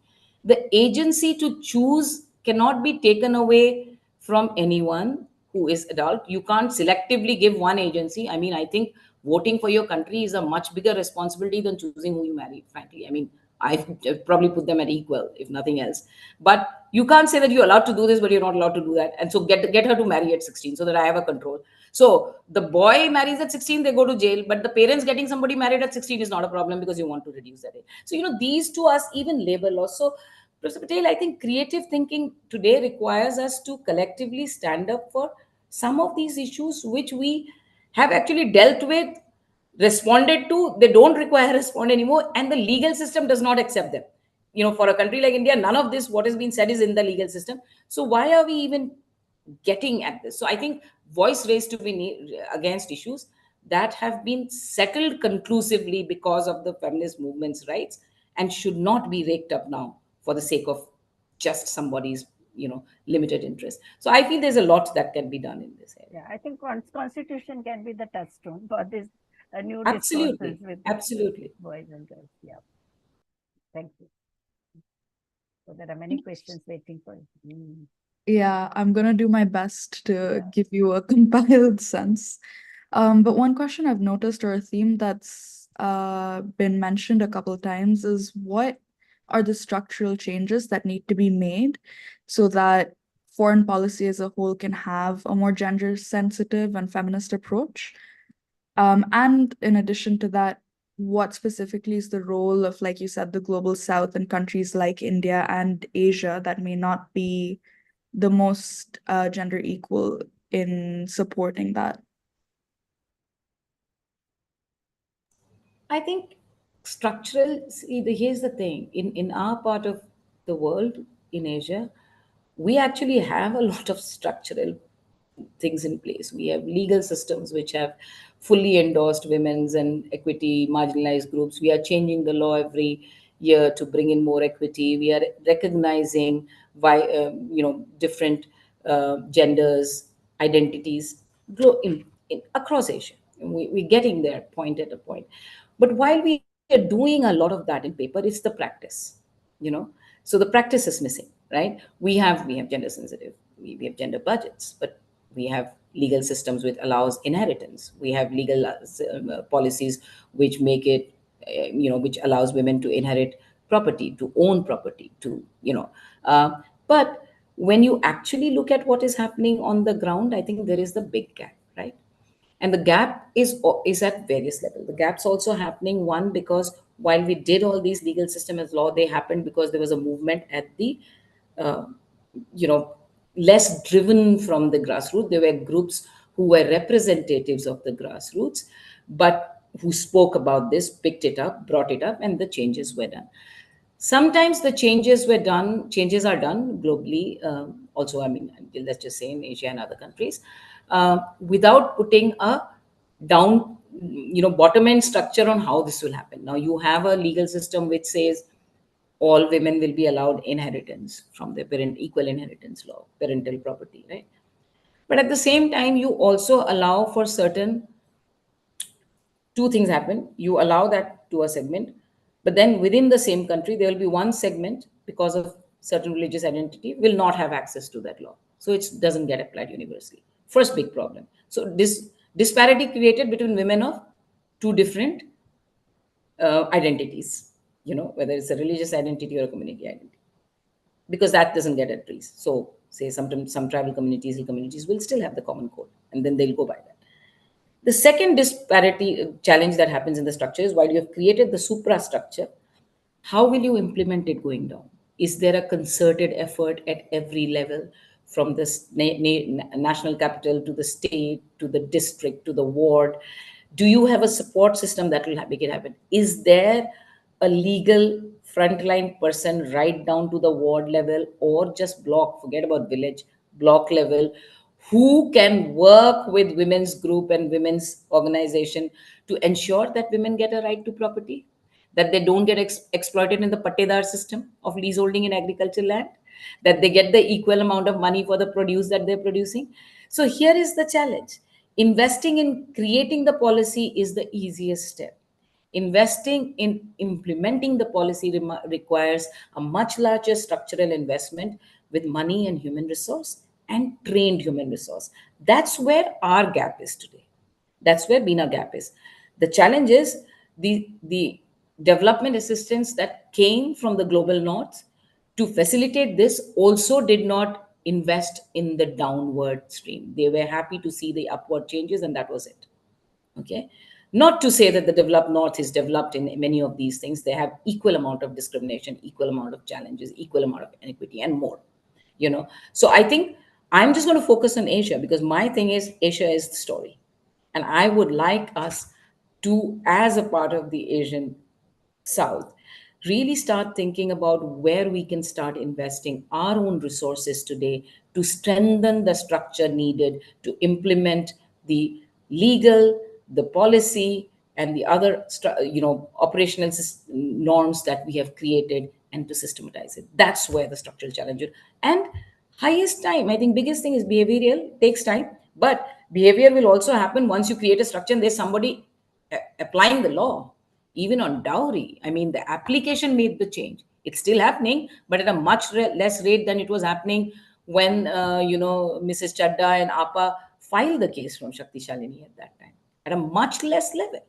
to choose cannot be taken away from anyone who is adult. You can't selectively give one agency. I mean, I think voting for your country is a much bigger responsibility than choosing who you marry, frankly. I mean, I probably put them at equal, if nothing else. But you can't say that you're allowed to do this, but you're not allowed to do that. And so get her to marry at 16 so that I have a control. So the boy marries at 16, they go to jail. But the parents getting somebody married at 16 is not a problem because you want to reduce that age. So, these to us, even labor laws. So, Professor Patel, I think creative thinking today requires us to collectively stand up for some of these issues which we have actually dealt with, responded to. They don't require a response anymore, and the legal system does not accept them. For a country like India, none of this, what has been said, is in the legal system. So why are we even getting at this? So I think voice raised to be against issues that have been settled conclusively because of the feminist movement's rights and should not be raked up now for the sake of just somebody's limited interest. So I feel there's a lot that can be done in this area. Yeah, I think constitution can be the touchstone for this new absolutely discourses with absolutely boys and girls. Yeah, thank you. So there are many questions waiting for you. Yeah, I'm gonna do my best to give you a compiled sense. But one question I've noticed, or a theme that's been mentioned a couple times, is what are the structural changes that need to be made so that foreign policy as a whole can have a more gender sensitive and feminist approach? And in addition to that, what specifically is the role of, like you said, the global south and countries like India and Asia that may not be the most gender equal in supporting that? I think here's the thing. In our part of the world, in Asia, we actually have a lot of structural things in place. We have legal systems which have fully endorsed women's and equity, marginalized groups. We are changing the law every year to bring in more equity. We are recognizing different genders, identities across Asia. We're getting there point at a point. But while we are doing a lot of that in paper, it's the practice. So the practice is missing, right? We have gender sensitive, we have gender budgets, but we have legal systems which allows inheritance. We have legal policies which make it, which allows women to inherit property, to own property, but when you actually look at what is happening on the ground, I think there is the big gap, right? And the gap is at various levels. The gap's also happening, one, because while we did all these legal system as law, they happened because there was a movement at the uh, you know less driven from the grassroots. There were groups who were representatives of the grassroots, but who spoke about this, picked it up, brought it up, and the changes were done. Sometimes the changes are done globally, also, I mean, let's just say in Asia and other countries, without putting a down, bottom end structure on how this will happen. Now, you have a legal system which says all women will be allowed inheritance from their parent, equal inheritance law, parental property, right? But at the same time, you also allow for certain, two things happen. You allow that to a segment, but then within the same country, there will be one segment, because of certain religious identity, will not have access to that law. So it doesn't get applied universally. First big problem. So this disparity created between women of two different identities, whether it's a religious identity or a community identity, because that doesn't get addressed. So say sometimes some tribal communities, hill communities will still have the common code, and then they'll go by that. The second disparity challenge that happens in the structure is, while you have created the suprastructure, how will you implement it going down? Is there a concerted effort at every level, from the national capital to the state to the district to the ward? Do you have a support system that will make it happen? Is there a legal frontline person right down to the ward level, or just block, forget about village, block level, who can work with women's group and women's organization to ensure that women get a right to property, that they don't get exploited in the patedar system of leaseholding in agricultural land, that they get the equal amount of money for the produce that they're producing? So here is the challenge. Investing in creating the policy is the easiest step. Investing in implementing the policy requires a much larger structural investment with money and human resource and trained human resource. That's where our gap is today. That's where Bina gap is. The challenge is the development assistance that came from the global north to facilitate this also did not invest in the downward stream. They were happy to see the upward changes, and that was it. Okay, not to say that the developed north is developed in many of these things. They have equal amount of discrimination, equal amount of challenges, equal amount of inequity, and more. So I think I'm just going to focus on Asia, because my thing is Asia is the story, and I would like us to, as a part of the Asian South, really start thinking about where we can start investing our own resources today to strengthen the structure needed to implement the legal, the policy, and the other operational norms that we have created, and to systematize it. That's where the structural challenge is. And highest time, I think biggest thing is behavioral, takes time, but behavior will also happen once you create a structure and there's somebody applying the law. Even on dowry, I mean, the application made the change. It's still happening, but at a much less rate than it was happening when Mrs. Chadda and Appa filed the case from Shakti Shalini at that time, at a much less level,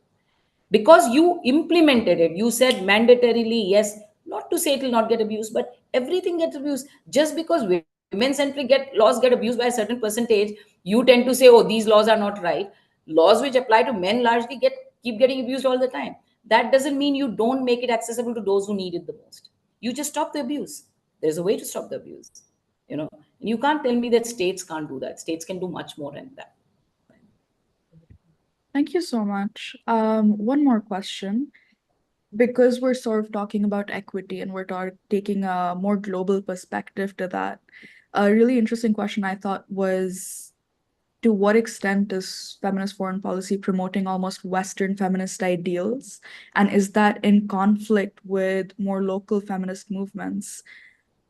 because you implemented it. You said mandatorily, yes, not to say it will not get abused, but everything gets abused. Just because women-centric laws get abused by a certain percentage, you tend to say, oh, these laws are not right. Laws which apply to men largely keep getting abused all the time. That doesn't mean you don't make it accessible to those who need it the most. You just stop the abuse. There's a way to stop the abuse. And you can't tell me that states can't do that. States can do much more than that. Thank you so much. One more question, because we're sort of talking about equity and we're taking a more global perspective to that. A really interesting question I thought was, to what extent is feminist foreign policy promoting almost Western feminist ideals? And is that in conflict with more local feminist movements?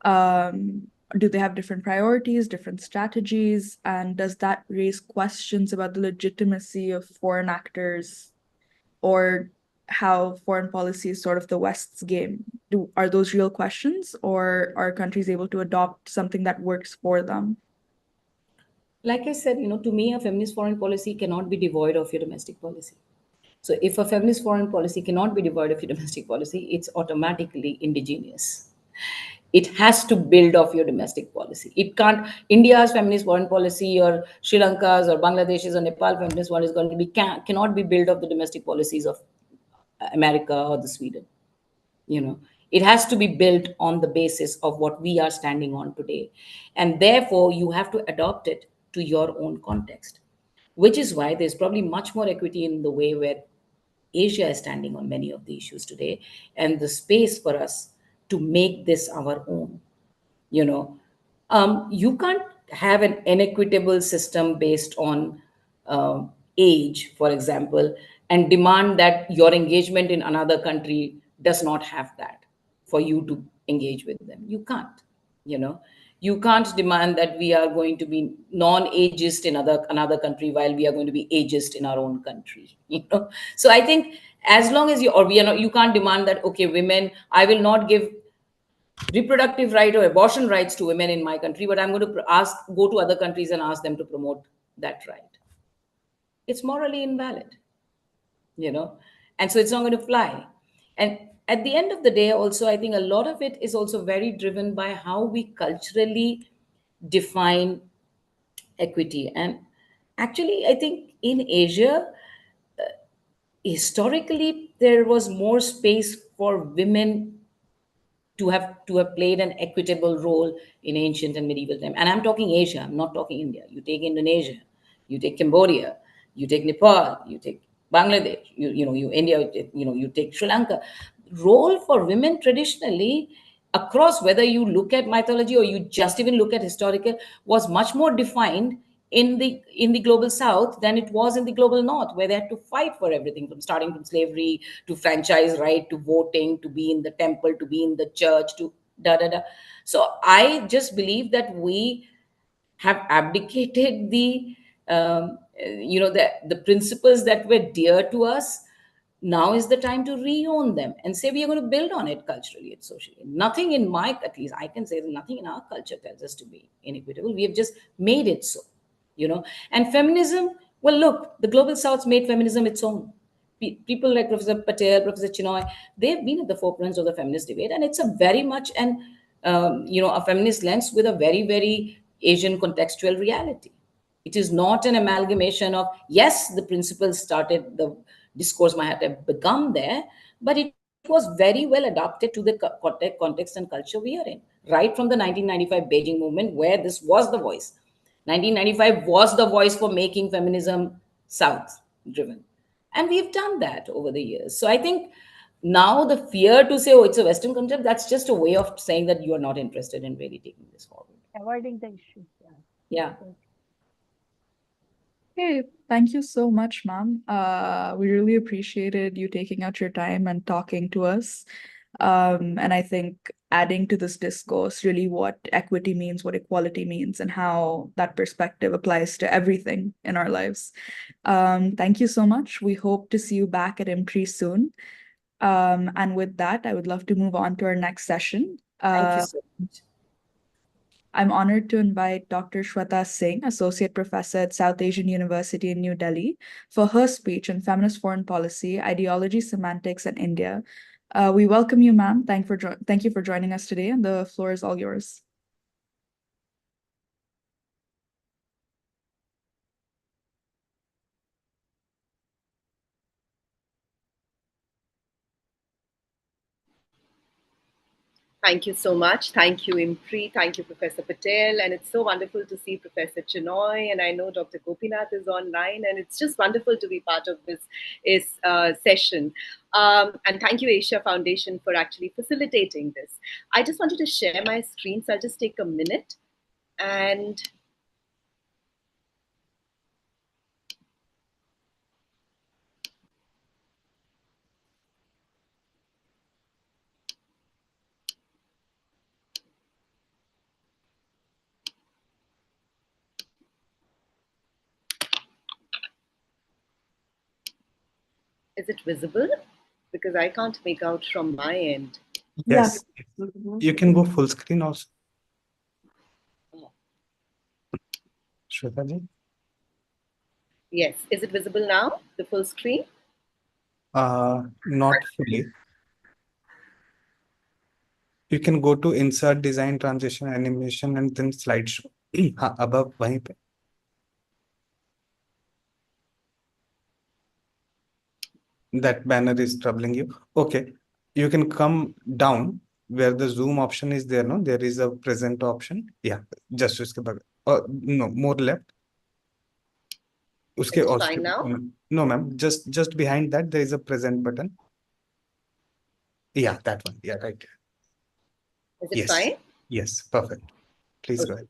Do they have different priorities, different strategies? And does that raise questions about the legitimacy of foreign actors, or how foreign policy is sort of the West's game? Are those real questions, or are countries able to adopt something that works for them? Like I said, to me, a feminist foreign policy cannot be devoid of your domestic policy. So if a feminist foreign policy cannot be devoid of your domestic policy, it's automatically indigenous. It has to build off your domestic policy. It can't, India's feminist foreign policy or Sri Lanka's or Bangladesh's or Nepal feminist one is going to be, cannot be built off the domestic policies of America or the Sweden. It has to be built on the basis of what we are standing on today. And therefore, you have to adopt it to your own context, which is why there's probably much more equity in the way where Asia is standing on many of the issues today, and the space for us to make this our own. You can't have an inequitable system based on age, for example, and demand that your engagement in another country does not have that for you to engage with them. You can't. You know, you can't demand that we are going to be non-ageist in another country while we are going to be ageist in our own country. So I think as long as you can't demand that, okay, women, I will not give reproductive right or abortion rights to women in my country, but I'm going to go to other countries and ask them to promote that right. It's morally invalid, and so it's not going to fly. And at the end of the day, also, I think a lot of it is also very driven by how we culturally define equity. And actually, I think in Asia, historically, there was more space for women to have played an equitable role in ancient and medieval time. And I'm talking Asia, I'm not talking India. You take Indonesia, you take Cambodia, you take Nepal, you take Bangladesh, you India, you take Sri Lanka. Role for women traditionally across, whether you look at mythology or you just even look at historical, was much more defined in the global south than it was in the global north, where they had to fight for everything, from starting from slavery to franchise right to voting to be in the temple to be in the church to da da da. So I just believe that we have abdicated the principles that were dear to us. Now is the time to re-own them and say we are going to build on it culturally and socially. Nothing in at least I can say that nothing in our culture tells us to be inequitable. We have just made it so. And feminism, well, look, the global south made feminism its own. People like Professor Patel, Professor Chenoy, they've been at the forefront of the feminist debate, and it's a very much a feminist lens with a very, very Asian contextual reality. It is not an amalgamation of, yes, the principles started, the discourse might have become there, but it was very well adapted to the context and culture we are in. Right from the 1995 Beijing movement, where this was the voice. 1995 was the voice for making feminism South driven. And we've done that over the years. So I think now the fear to say, oh, it's a Western concept, that's just a way of saying that you are not interested in really taking this forward. Avoiding the issue. Yeah. Hey, thank you so much, ma'am. We really appreciated you taking out your time and talking to us. And I think adding to this discourse really what equity means, what equality means, and how that perspective applies to everything in our lives. Thank you so much. We hope to see you back at IMPRI soon. And with that, I would love to move on to our next session. Thank you so much. I'm honored to invite Dr. Shweta Singh, Associate Professor at South Asian University in New Delhi, for her speech on feminist foreign policy, ideology, semantics, and India. We welcome you, ma'am. Thank you for joining us today, and the floor is all yours. Thank you so much. Thank you, IMPRI. Thank you, Professor Patel. And it's so wonderful to see Professor Chenoy. And I know Dr. Gopinath is online. And it's just wonderful to be part of this session. And thank you, Asia Foundation, for actually facilitating this. I just wanted to share my screen. So I'll just take a minute. And is it visible? Because I can't make out from my end. Yes, you can go full screen also. Shweta ji? Yes. Is it visible now, the full screen? Not fully. You can go to insert design, transition, animation, and then slideshow. हाँ, above वहीं पे. That banner is troubling you. Okay, you can come down where the zoom option is there. No, there is a present option. Yeah, just उसके बगल. No, more left. उसके Is it और fine now? no, ma'am. Just behind that there is a present button. Yeah, that one. Yeah, right. Is it Yes. fine? Yes, perfect. Please go Okay. ahead.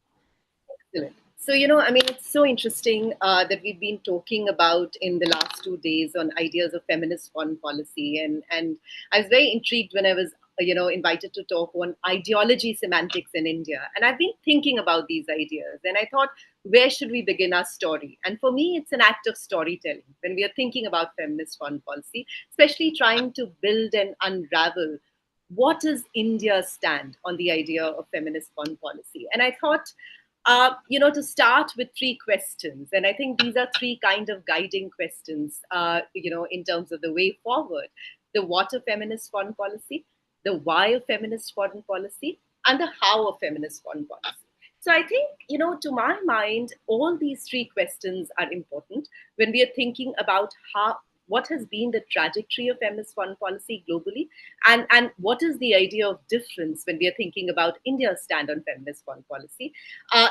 Excellent. So, I mean, it's so interesting that we've been talking about in the last 2 days on ideas of feminist foreign policy. And I was very intrigued when I was, invited to talk on ideology semantics in India. And I've been thinking about these ideas. And I thought, where should we begin our story? And for me, it's an act of storytelling when we are thinking about feminist foreign policy, especially trying to build and unravel what is India's stand on the idea of feminist foreign policy. And I thought, to start with three questions. And I think these are three kind of guiding questions, in terms of the way forward. The what of feminist foreign policy, the why of feminist foreign policy, and the how of feminist foreign policy. So I think, to my mind, all these three questions are important when we are thinking about what has been the trajectory of feminist foreign policy globally, and what is the idea of difference when we are thinking about India's stand on feminist foreign policy.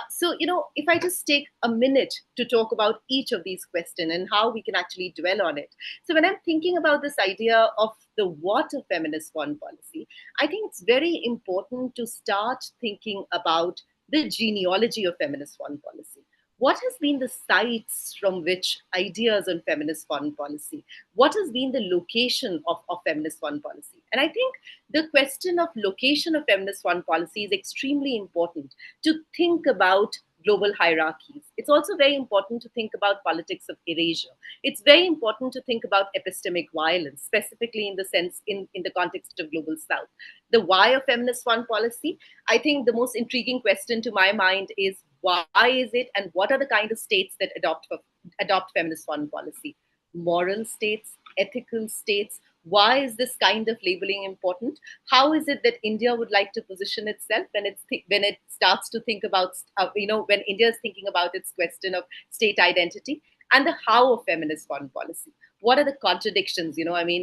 So, if I just take a minute to talk about each of these questions and how we can actually dwell on it. So, when I'm thinking about this idea of the what of feminist foreign policy, I think it's very important to start thinking about the genealogy of feminist foreign policy. What has been the sites from which ideas on feminist foreign policy? What has been the location of feminist foreign policy? And I think the question of location of feminist foreign policy is extremely important to think about global hierarchies. It's also very important to think about politics of erasure. It's very important to think about epistemic violence, specifically in the sense in the context of global south. The why of feminist foreign policy, I think the most intriguing question to my mind is why is it and what are the kind of states that adopt feminist foreign policy? Moral states, ethical states. Why is this kind of labeling important? How is it that India would like to position itself when it starts to think about, when India is thinking about its question of state identity? And the how of feminist foreign policy. What are the contradictions? Nandita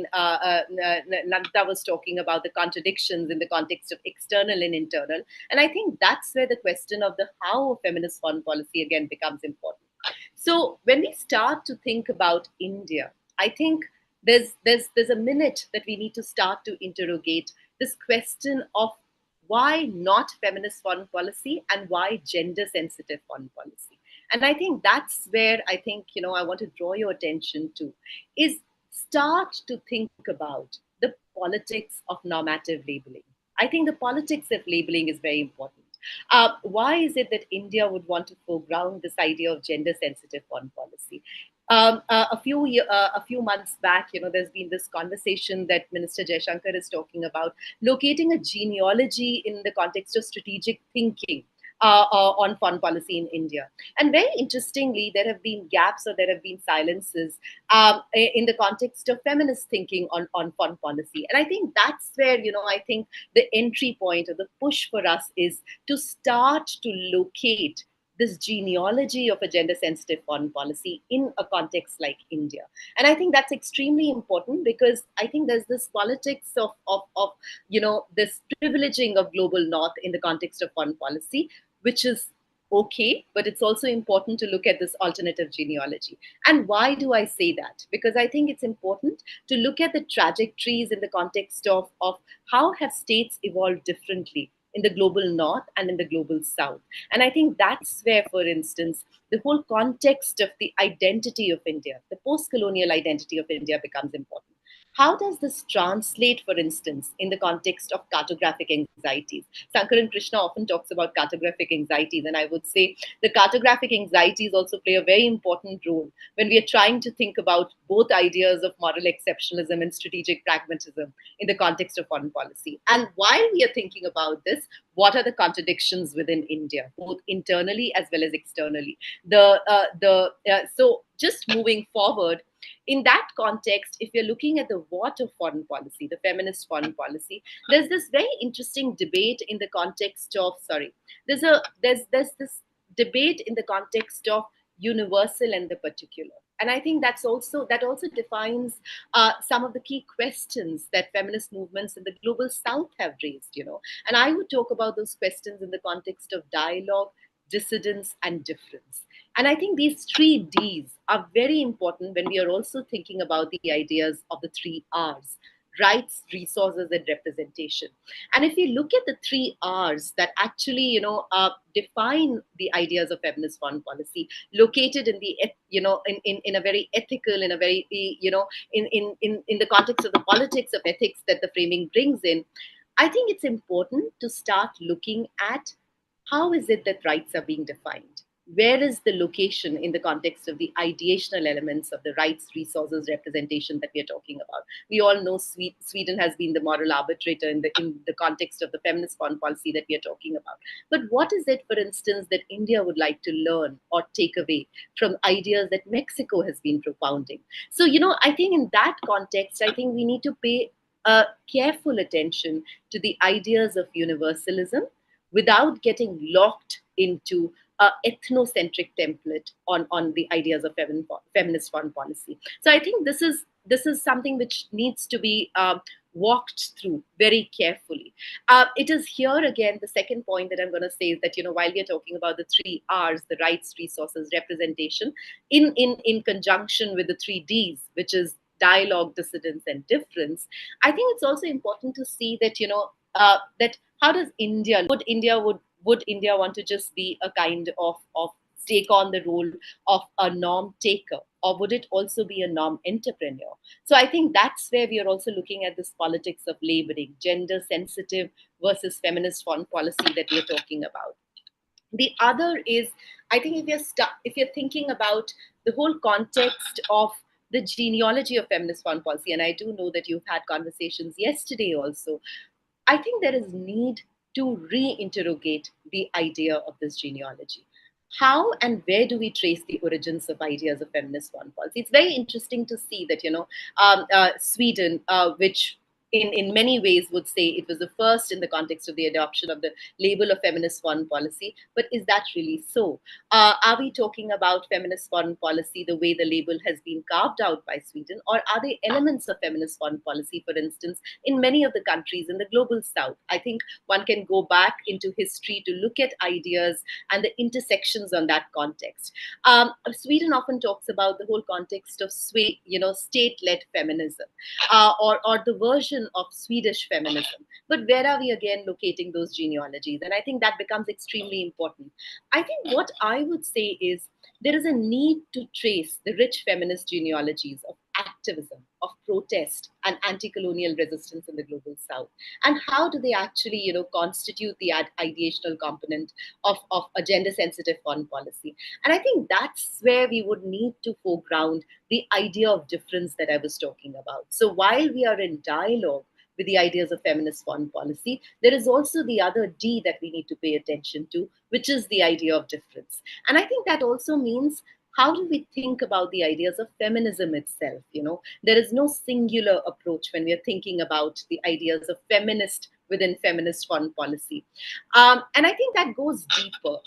was talking about the contradictions in the context of external and internal. And I think that's where the question of the how of feminist foreign policy again becomes important. So when we start to think about India, I think there's a minute that we need to start to interrogate this question of why not feminist foreign policy and why gender sensitive foreign policy. And I think that's where I think, I want to draw your attention to is start to think about the politics of normative labeling. I think the politics of labeling is very important. Why is it that India would want to foreground this idea of gender-sensitive foreign policy? A few months back, there's been this conversation that Minister Jaishankar is talking about locating a genealogy in the context of strategic thinking. On foreign policy in India. And very interestingly, there have been gaps or there have been silences in the context of feminist thinking on foreign policy. And I think that's where, I think the entry point or the push for us is to start to locate this genealogy of a gender sensitive foreign policy in a context like India. And I think that's extremely important because I think there's this politics of this privileging of global north in the context of foreign policy, which is okay, but it's also important to look at this alternative genealogy. And why do I say that? Because I think it's important to look at the trajectories in the context of how have states evolved differently in the global north and in the global south. And I think that's where, for instance, the whole context of the identity of India, the post-colonial identity of India becomes important. How does this translate, for instance, in the context of cartographic anxieties? Sankar and Krishna often talks about cartographic anxieties, and I would say the cartographic anxieties also play a very important role when we are trying to think about both ideas of moral exceptionalism and strategic pragmatism in the context of foreign policy. And while we are thinking about this, what are the contradictions within India, both internally as well as externally? So just moving forward, in that context, if you're looking at the what of foreign policy, the feminist foreign policy, there's this very interesting debate in the context of, there's this debate in the context of universal and the particular. And I think that also defines some of the key questions that feminist movements in the global south have raised. And I would talk about those questions in the context of dialogue, dissidence, and difference. And I think these three Ds are very important when we are also thinking about the ideas of the three Rs: rights, resources, and representation. And if we look at the three Rs that actually, define the ideas of feminist foreign policy, located in the, in a very ethical, in a very, in the context of the politics of ethics that the framing brings in, I think it's important to start looking at how is it that rights are being defined? Where is the location in the context of the ideational elements of the rights, resources, representation that we are talking about? We all know Sweden has been the moral arbitrator in the context of the feminist foreign policy that we are talking about. But what is it, for instance, that India would like to learn or take away from ideas that Mexico has been propounding? So, I think in that context, I think we need to pay careful attention to the ideas of universalism without getting locked into an ethnocentric template on the ideas of feminist foreign policy. So I think this is something which needs to be walked through very carefully. It is here again, the second point that I'm going to say is that, while we are talking about the three Rs, the rights, resources, representation, in conjunction with the three Ds, which is dialogue, dissidence, and difference, I think it's also important to see that, that how does India, would India want to just be a kind of take on the role of a norm taker, or would it also be a norm entrepreneur? So I think that's where we are also looking at this politics of labeling, gender sensitive versus feminist foreign policy that we are talking about. The other is, I think if you're thinking about the whole context of the genealogy of feminist foreign policy, and I do know that you've had conversations yesterday also, I think there is need to reinterrogate the idea of this genealogy. How and where do we trace the origins of ideas of feminist foreign policy? It's very interesting to see that, Sweden, which in many ways would say it was the first in the context of the adoption of the label of feminist foreign policy. But is that really so? Are we talking about feminist foreign policy the way the label has been carved out by Sweden? Or are there elements of feminist foreign policy, for instance, in many of the countries in the global south? I think one can go back into history to look at ideas and the intersections on that context. Sweden often talks about the whole context of state-led feminism, or the version of Swedish feminism. But where are we again locating those genealogies? And I think that becomes extremely important. I think what I would say is there is a need to trace the rich feminist genealogies of activism, of protest, and anti-colonial resistance in the global south. And how do they actually, constitute the ideational component of a gender-sensitive foreign policy? And I think that's where we would need to foreground the idea of difference that I was talking about. So while we are in dialogue with the ideas of feminist foreign policy, there is also the other D that we need to pay attention to, which is the idea of difference. And I think that also means, how do we think about the ideas of feminism itself? There is no singular approach when we are thinking about the ideas of feminist within feminist foreign policy. And I think that goes deeper.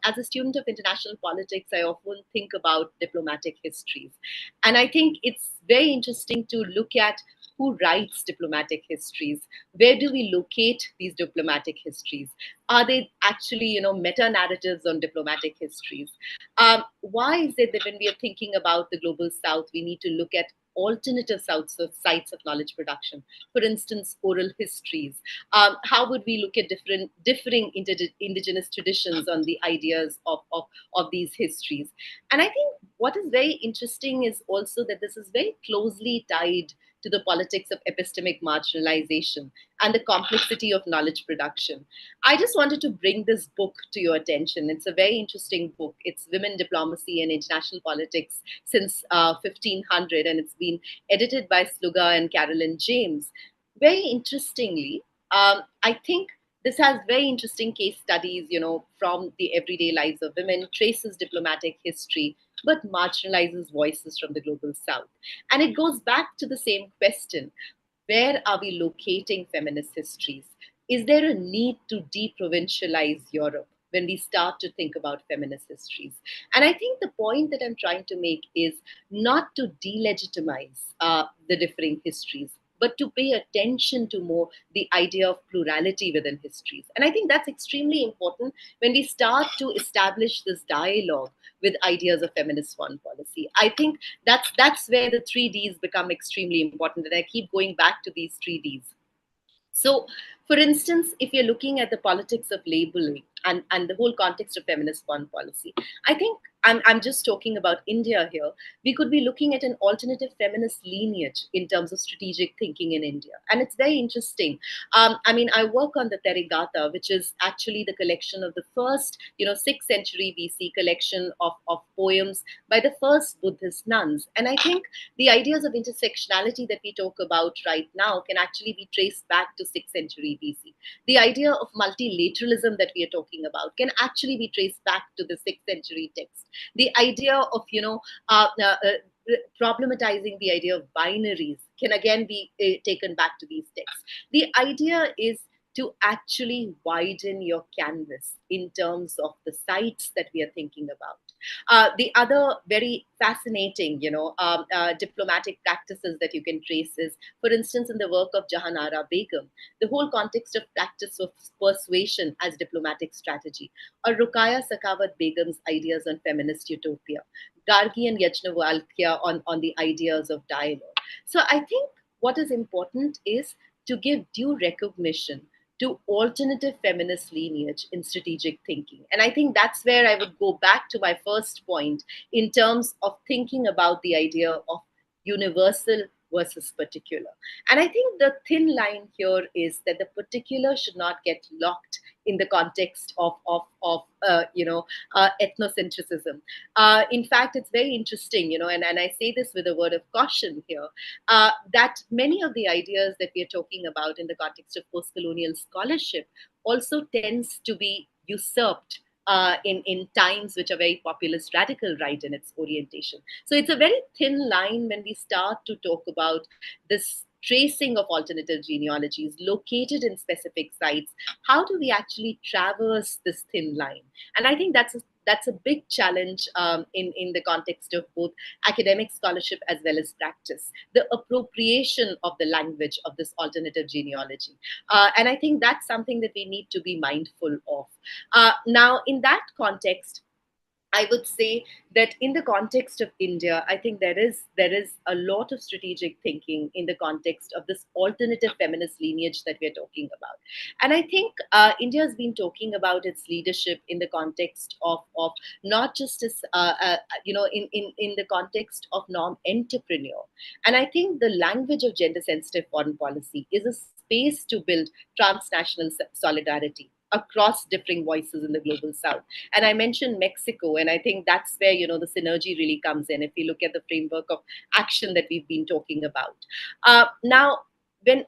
As a student of international politics, I often think about diplomatic histories. And I think it's very interesting to look at who writes diplomatic histories. Where do we locate these diplomatic histories? Are they actually, meta-narratives on diplomatic histories? Why is it that when we are thinking about the global south, we need to look at alternative sites of knowledge production? For instance, oral histories. How would we look at differing indigenous traditions on the ideas of these histories? And I think what is very interesting is also that this is very closely tied to the politics of epistemic marginalization and the complexity of knowledge production. I just wanted to bring this book to your attention. It's a very interesting book. It's Women, Diplomacy and International Politics since 1500, and it's been edited by Sluga and Carolyn James. Very interestingly, I think this has very interesting case studies, from the everyday lives of women, traces diplomatic history, but marginalizes voices from the global south. And it goes back to the same question: where are we locating feminist histories? Is there a need to deprovincialize Europe when we start to think about feminist histories? And I think the point that I'm trying to make is not to delegitimize the differing histories, but to pay attention to more the idea of plurality within histories. And I think that's extremely important when we start to establish this dialogue with ideas of feminist foreign policy. I think that's where the 3Ds become extremely important. And I keep going back to these 3Ds. So, for instance, if you're looking at the politics of labeling and the whole context of feminist foreign policy, I think I'm just talking about India here. We could be looking at an alternative feminist lineage in terms of strategic thinking in India. And it's very interesting. I work on the Terigata, which is actually the collection of the first, 6th century BC collection of poems by the first Buddhist nuns. And I think the ideas of intersectionality that we talk about right now can actually be traced back to 6th century BC. The idea of multilateralism that we are talking about can actually be traced back to the 6th century text. The idea of, problematizing the idea of binaries can again be taken back to these texts. The idea is to actually widen your canvas in terms of the sites that we are thinking about. The other very fascinating, diplomatic practices that you can trace is, for instance, in the work of Jahanara Begum, the whole context of practice of persuasion as diplomatic strategy, or Ruqayya Sakhawat Begum's ideas on feminist utopia, Gargi and Yajnavalkya on the ideas of dialogue. So I think what is important is to give due recognition to alternative feminist lineage in strategic thinking. And I think that's where I would go back to my first point in terms of thinking about the idea of universal versus particular. And I think the thin line here is that the particular should not get locked in the context of ethnocentrism. In fact, it's very interesting, and I say this with a word of caution here, that many of the ideas that we are talking about in the context of post-colonial scholarship also tends to be usurped in times which are very populist radical right in its orientation. So it's a very thin line when we start to talk about this tracing of alternative genealogies located in specific sites. How do we actually traverse this thin line? And I think that's a big challenge in the context of both academic scholarship as well as practice, the appropriation of the language of this alternative genealogy. And I think that's something that we need to be mindful of. Now, in that context, I would say that in the context of India, I think there is a lot of strategic thinking in the context of this alternative feminist lineage that we're talking about. And I think India has been talking about its leadership in the context of not just as, in the context of norm-entrepreneur. And I think the language of gender-sensitive foreign policy is a space to build transnational solidarity across differing voices in the global south. And I mentioned Mexico, and I think that's where, the synergy really comes in if we look at the framework of action that we've been talking about. Now, and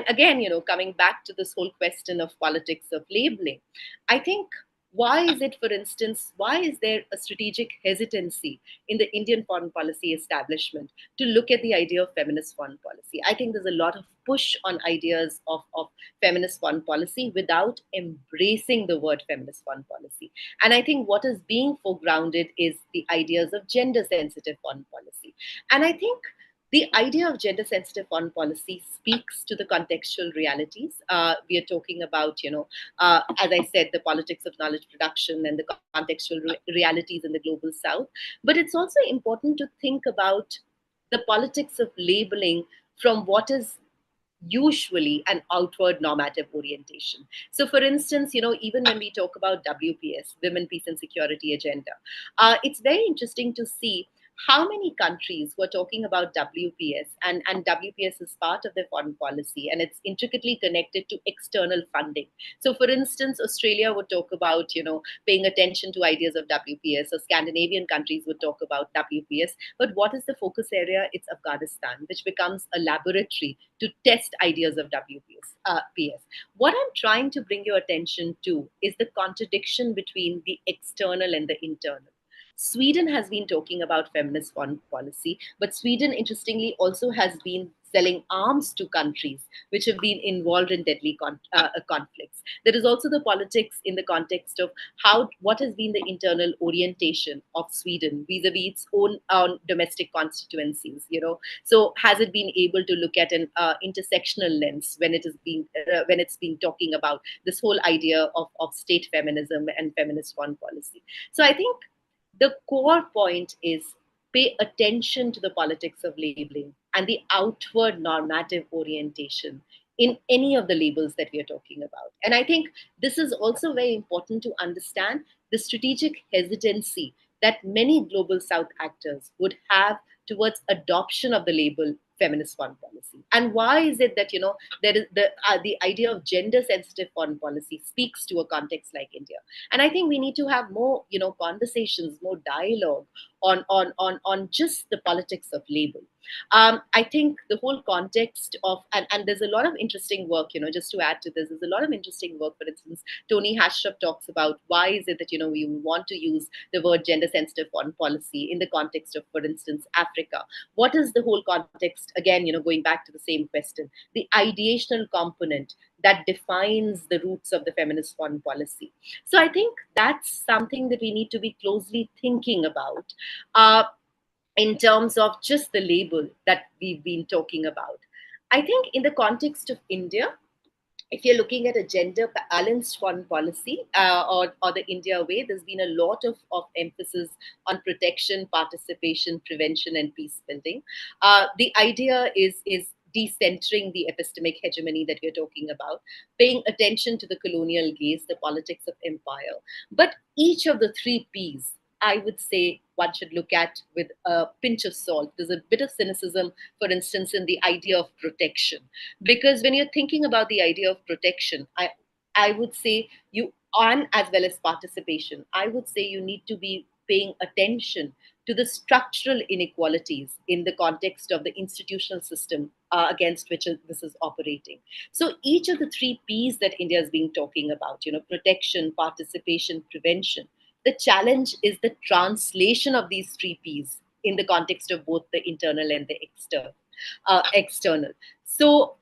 again, coming back to this whole question of politics of labeling, I think why is there a strategic hesitancy in the Indian foreign policy establishment to look at the idea of feminist foreign policy? I think there's a lot of push on ideas of feminist foreign policy without embracing the word feminist foreign policy. And I think what is being foregrounded is the ideas of gender-sensitive foreign policy. And I think the idea of gender-sensitive foreign policy speaks to the contextual realities. We are talking about, as I said, the politics of knowledge production and the contextual realities in the global south. But it's also important to think about the politics of labeling from what is usually an outward normative orientation. So for instance, even when we talk about WPS, Women, Peace and Security Agenda, it's very interesting to see how many countries were talking about WPS, and WPS is part of their foreign policy, and it's intricately connected to external funding. So for instance, Australia would talk about, paying attention to ideas of WPS, or Scandinavian countries would talk about WPS. But what is the focus area? It's Afghanistan, which becomes a laboratory to test ideas of WPS. What I'm trying to bring your attention to is the contradiction between the external and the internal. Sweden has been talking about feminist foreign policy, but Sweden, interestingly, also has been selling arms to countries which have been involved in deadly conflicts. There is also the politics in the context of what has been the internal orientation of Sweden vis-a-vis its own domestic constituencies. So has it been able to look at an intersectional lens when it's being talking about this whole idea of state feminism and feminist foreign policy? So I think the core point is pay attention to the politics of labeling and the outward normative orientation in any of the labels that we are talking about. And I think this is also very important to understand the strategic hesitancy that many global South actors would have towards adoption of the label feminist foreign policy. And why is it that there is the idea of gender sensitive foreign policy speaks to a context like India? And I think we need to have more conversations, more dialogue on just the politics of label. I think the whole context of, and there's a lot of interesting work, just to add to this, there's a lot of interesting work. For instance, Tony Hashrup talks about why is it that, we want to use the word gender sensitive foreign policy in the context of, for instance, Africa. What is the whole context? Again, going back to the same question, the ideational component that defines the roots of the feminist foreign policy. So I think that's something that we need to be closely thinking about. In terms of just the label that we've been talking about. I think in the context of India, if you're looking at a gender balanced foreign policy or the India way, there's been a lot of emphasis on protection, participation, prevention, and peace building. The idea is decentering the epistemic hegemony that we're talking about, paying attention to the colonial gaze, the politics of empire. But each of the three Ps, I would say one should look at with a pinch of salt. There's a bit of cynicism, for instance, in the idea of protection. Because when you're thinking about the idea of protection, I would say as well as participation, I would say you need to be paying attention to the structural inequalities in the context of the institutional system against which this is operating. So each of the three Ps that India has been talking about, protection, participation, prevention, the challenge is the translation of these three Ps in the context of both the internal and the external. So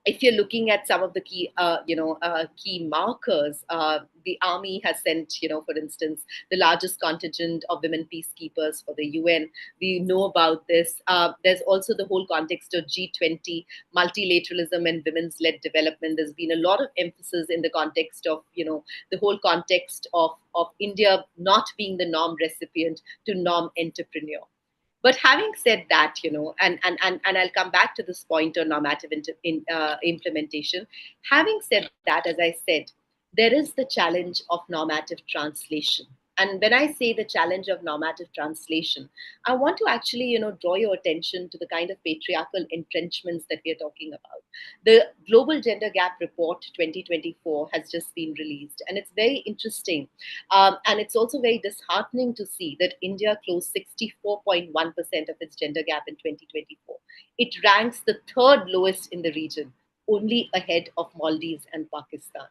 if you're looking at some of the key, key markers, the army has sent, for instance, the largest contingent of women peacekeepers for the UN. We know about this. There's also the whole context of G20, multilateralism and women's-led development. There's been a lot of emphasis in the context of, the whole context of India not being the norm recipient to norm entrepreneur. But having said that, and I'll come back to this point on normative implementation. Having said that, as I said, there is the challenge of normative translation. And when I say the challenge of normative translation, I want to actually, draw your attention to the kind of patriarchal entrenchments that we are talking about. The Global Gender Gap Report 2024 has just been released, and it's very interesting. And it's also very disheartening to see that India closed 64.1% of its gender gap in 2024. It ranks the third lowest in the region, only ahead of Maldives and Pakistan.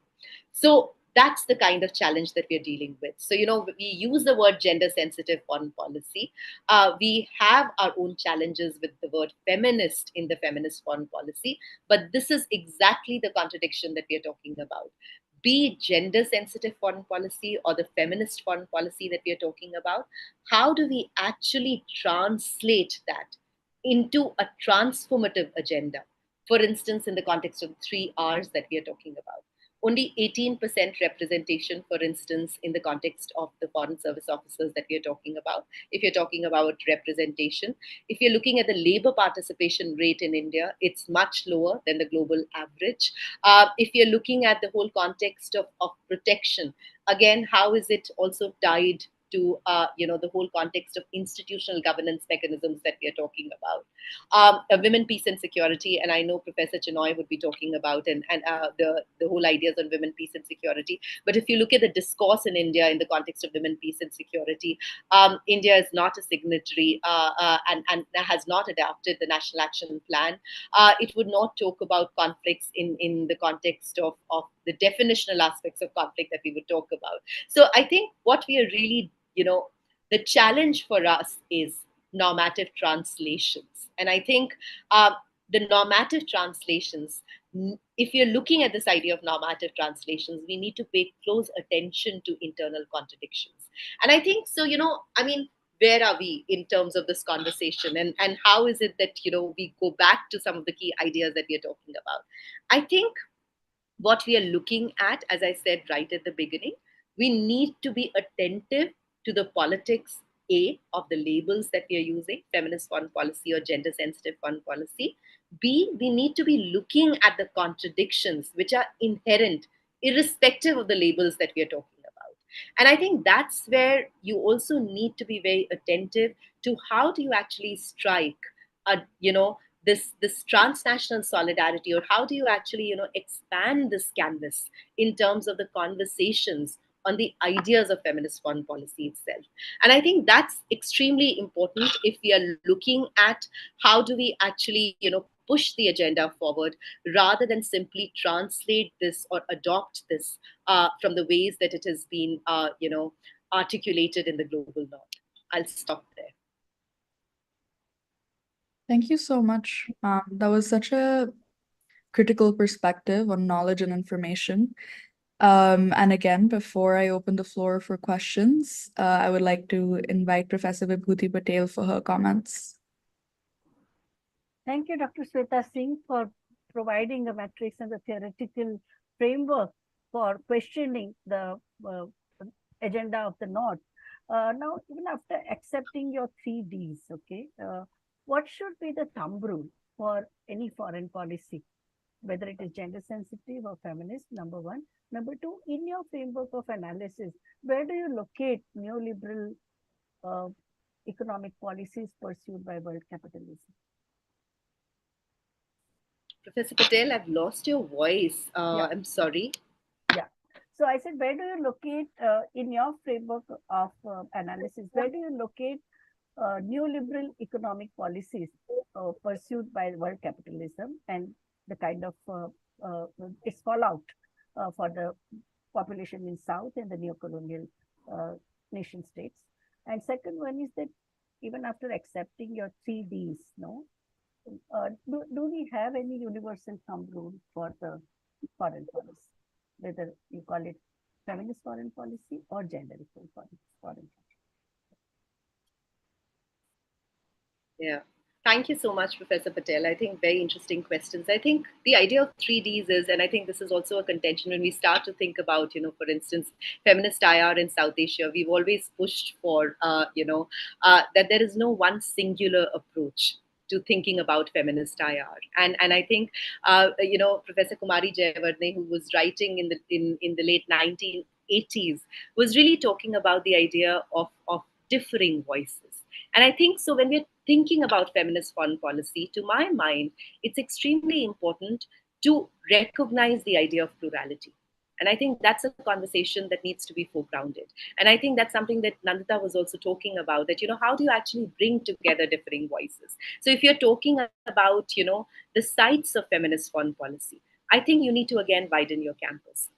So that's the kind of challenge that we're dealing with. So, we use the word gender sensitive foreign policy. We have our own challenges with the word feminist in the feminist foreign policy, but this is exactly the contradiction that we're talking about. Be it gender sensitive foreign policy or the feminist foreign policy that we're talking about, how do we actually translate that into a transformative agenda? For instance, in the context of the 3 Rs that we are talking about. Only 18% representation, for instance, in the context of the foreign service officers that we are talking about. If you're talking about representation, if you're looking at the labor participation rate in India, it's much lower than the global average. If you're looking at the whole context of protection, again, how is it also tied to, the whole context of institutional governance mechanisms that we are talking about. Women, peace and security, and I know Professor Chenoy would be talking about and the whole ideas on women, peace and security. But if you look at the discourse in India in the context of women, peace and security, India is not a signatory and has not adopted the National Action Plan. It would not talk about conflicts in the context of the definitional aspects of conflict that we would talk about. So I think what we are really, the challenge for us is normative translations. And I think the normative translations, if you're looking at this idea of normative translations, we need to pay close attention to internal contradictions. And I think so, where are we in terms of this conversation, and how is it that we go back to some of the key ideas that we are talking about? I think what we are looking at, as I said right at the beginning, we need to be attentive to the politics, A, of the labels that we are using, feminist foreign policy or gender sensitive foreign policy. B, we need to be looking at the contradictions which are inherent, irrespective of the labels that we are talking about. And I think that's where you also need to be very attentive to how do you actually strike a, this transnational solidarity, or how do you actually expand this canvas in terms of the conversations on the ideas of feminist foreign policy itself. And I think that's extremely important if we are looking at how do we actually push the agenda forward, rather than simply translate this or adopt this from the ways that it has been articulated in the global north. I'll stop there. Thank you so much. That was such a critical perspective on knowledge and information. And again, before I open the floor for questions, I would like to invite Professor Vibhuti Patel for her comments. Thank you, Dr. Shweta Singh, for providing a matrix and the theoretical framework for questioning the agenda of the North. Now, even after accepting your 3Ds, okay, what should be the thumb rule for any foreign policy, whether it is gender sensitive or feminist, number one. Number two, in your framework of analysis, where do you locate neoliberal economic policies pursued by world capitalism? Professor Patel, I've lost your voice. Yeah. I'm sorry. Yeah. So I said, where do you locate in your framework of analysis, where do you locate neoliberal economic policies pursued by world capitalism and the kind of its fallout for the population in South and the neo-colonial nation states? And second one is that even after accepting your 3Ds, do we have any universal thumb rule for the foreign policy, whether you call it feminist foreign policy or gender equal foreign policy? Yeah. Thank you so much, Professor Patel. I think very interesting questions. I think the idea of 3Ds is, and I think this is also a contention when we start to think about, for instance, feminist IR in South Asia, we've always pushed for, that there is no one singular approach to thinking about feminist IR. And I think, Professor Kumari Jayawardene, who was writing in the late 1980s, was really talking about the idea of differing voices. And I think so when we're thinking about feminist foreign policy, to my mind, it's extremely important to recognize the idea of plurality. And I think that's a conversation that needs to be foregrounded. And I think that's something that Nandita was also talking about, that, how do you actually bring together differing voices? So if you're talking about, the sites of feminist foreign policy, I think you need to, again, widen your campus.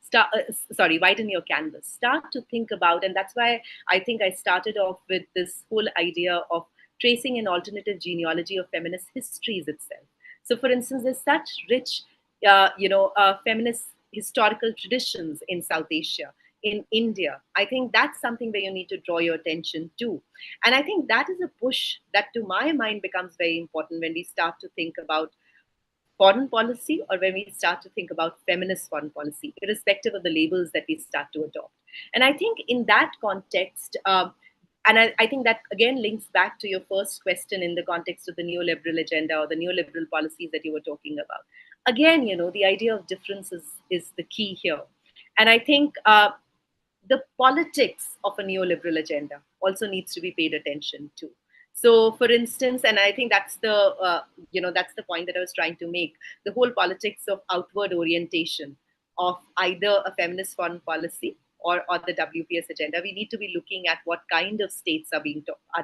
Widen your canvas. Start to think about, and that's why I think I started off with this whole idea of tracing an alternative genealogy of feminist histories itself. So, for instance, there's such rich, feminist historical traditions in South Asia, in India. I think that's something where you need to draw your attention to. And I think that is a push that, to my mind, becomes very important when we start to think about foreign policy, or when we start to think about feminist foreign policy, irrespective of the labels that we start to adopt. And I think in that context, and I think that again links back to your first question in the context of the neoliberal agenda or the neoliberal policies that you were talking about. Again, the idea of difference is the key here. And I think the politics of a neoliberal agenda also needs to be paid attention to. So, for instance, and I think that's that's the point that I was trying to make. The whole politics of outward orientation of either a feminist foreign policy or the WPS agenda. We need to be looking at what kind of states are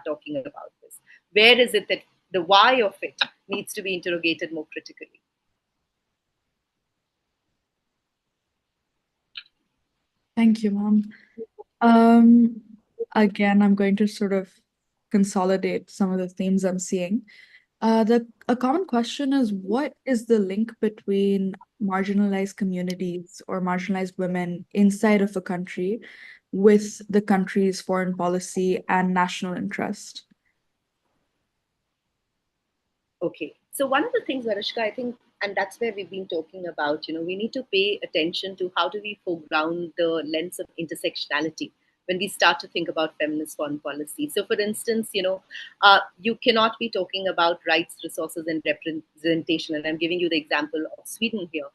talking about this. Where is it that the why of it needs to be interrogated more critically? Thank you, Mom. Again, I'm going to sort of consolidate some of the themes I'm seeing. A common question is, what is the link between marginalized communities or marginalized women inside of a country with the country's foreign policy and national interest? Okay. So one of the things, Varushka, I think, and that's where we've been talking about, we need to pay attention to how do we foreground the lens of intersectionality when we start to think about feminist foreign policy. So for instance, you cannot be talking about rights, resources, and representation. And I'm giving you the example of Sweden here.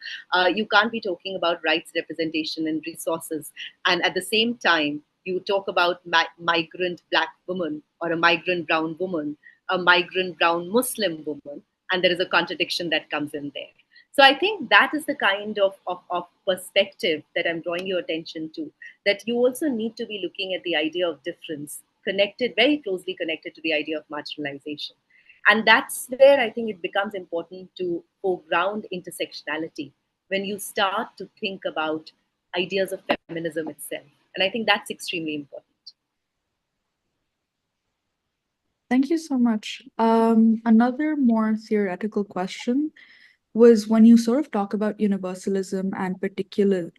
You can't be talking about rights, representation, and resources. And at the same time, you talk about migrant Black woman or a migrant brown woman, a migrant brown Muslim woman, and there is a contradiction that comes in there. So I think that is the kind of perspective that I'm drawing your attention to, that you also need to be looking at the idea of difference, very closely connected to the idea of marginalization. And that's where I think it becomes important to foreground intersectionality when you start to think about ideas of feminism itself. And I think that's extremely important. Thank you so much. Another more theoretical question was, when you sort of talk about universalism and particularism,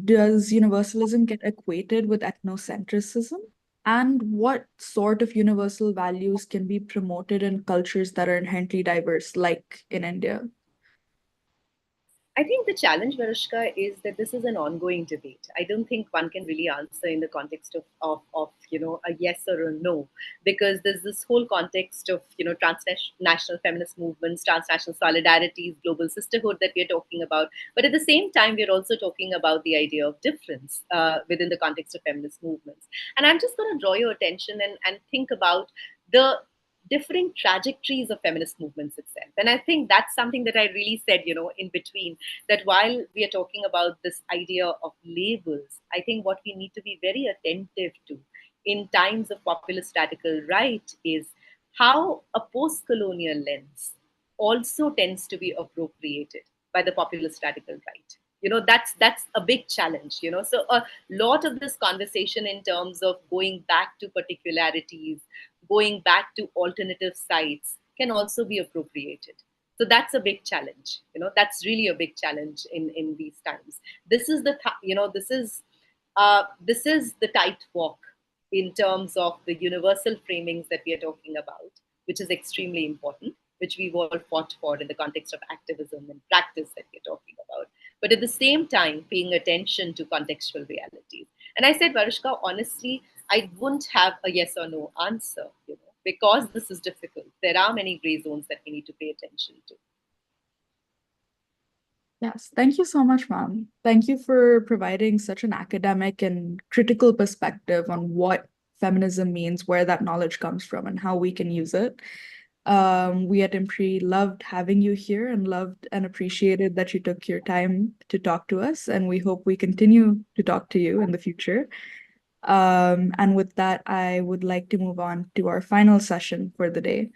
does universalism get equated with ethnocentrism? And what sort of universal values can be promoted in cultures that are inherently diverse, like in India? I think the challenge, Varushka, is that this is an ongoing debate. I don't think one can really answer in the context of a yes or a no, because there's this whole context of transnational feminist movements, transnational solidarities, global sisterhood that we're talking about. But at the same time, we're also talking about the idea of difference within the context of feminist movements. And I'm just going to draw your attention and think about the differing trajectories of feminist movements itself. And I think that's something that I really said, in between, that while we are talking about this idea of labels, I think what we need to be very attentive to in times of populist radical right is how a post-colonial lens also tends to be appropriated by the populist radical right. That's a big challenge. So a lot of this conversation in terms of going back to particularities, going back to alternative sites, can also be appropriated. So that's a big challenge. That's really a big challenge in these times. This is this is the tight walk in terms of the universal framings that we are talking about, which is extremely important, which we've all fought for in the context of activism and practice that we're talking about. But at the same time, paying attention to contextual realities. And I said, Varushka, honestly, I wouldn't have a yes or no answer, because this is difficult. There are many gray zones that we need to pay attention to. Yes, thank you so much, ma'am. Thank you for providing such an academic and critical perspective on what feminism means, where that knowledge comes from, and how we can use it. We at IMPRI loved having you here and loved and appreciated that you took your time to talk to us, and we hope we continue to talk to you in the future. And with that, I would like to move on to our final session for the day.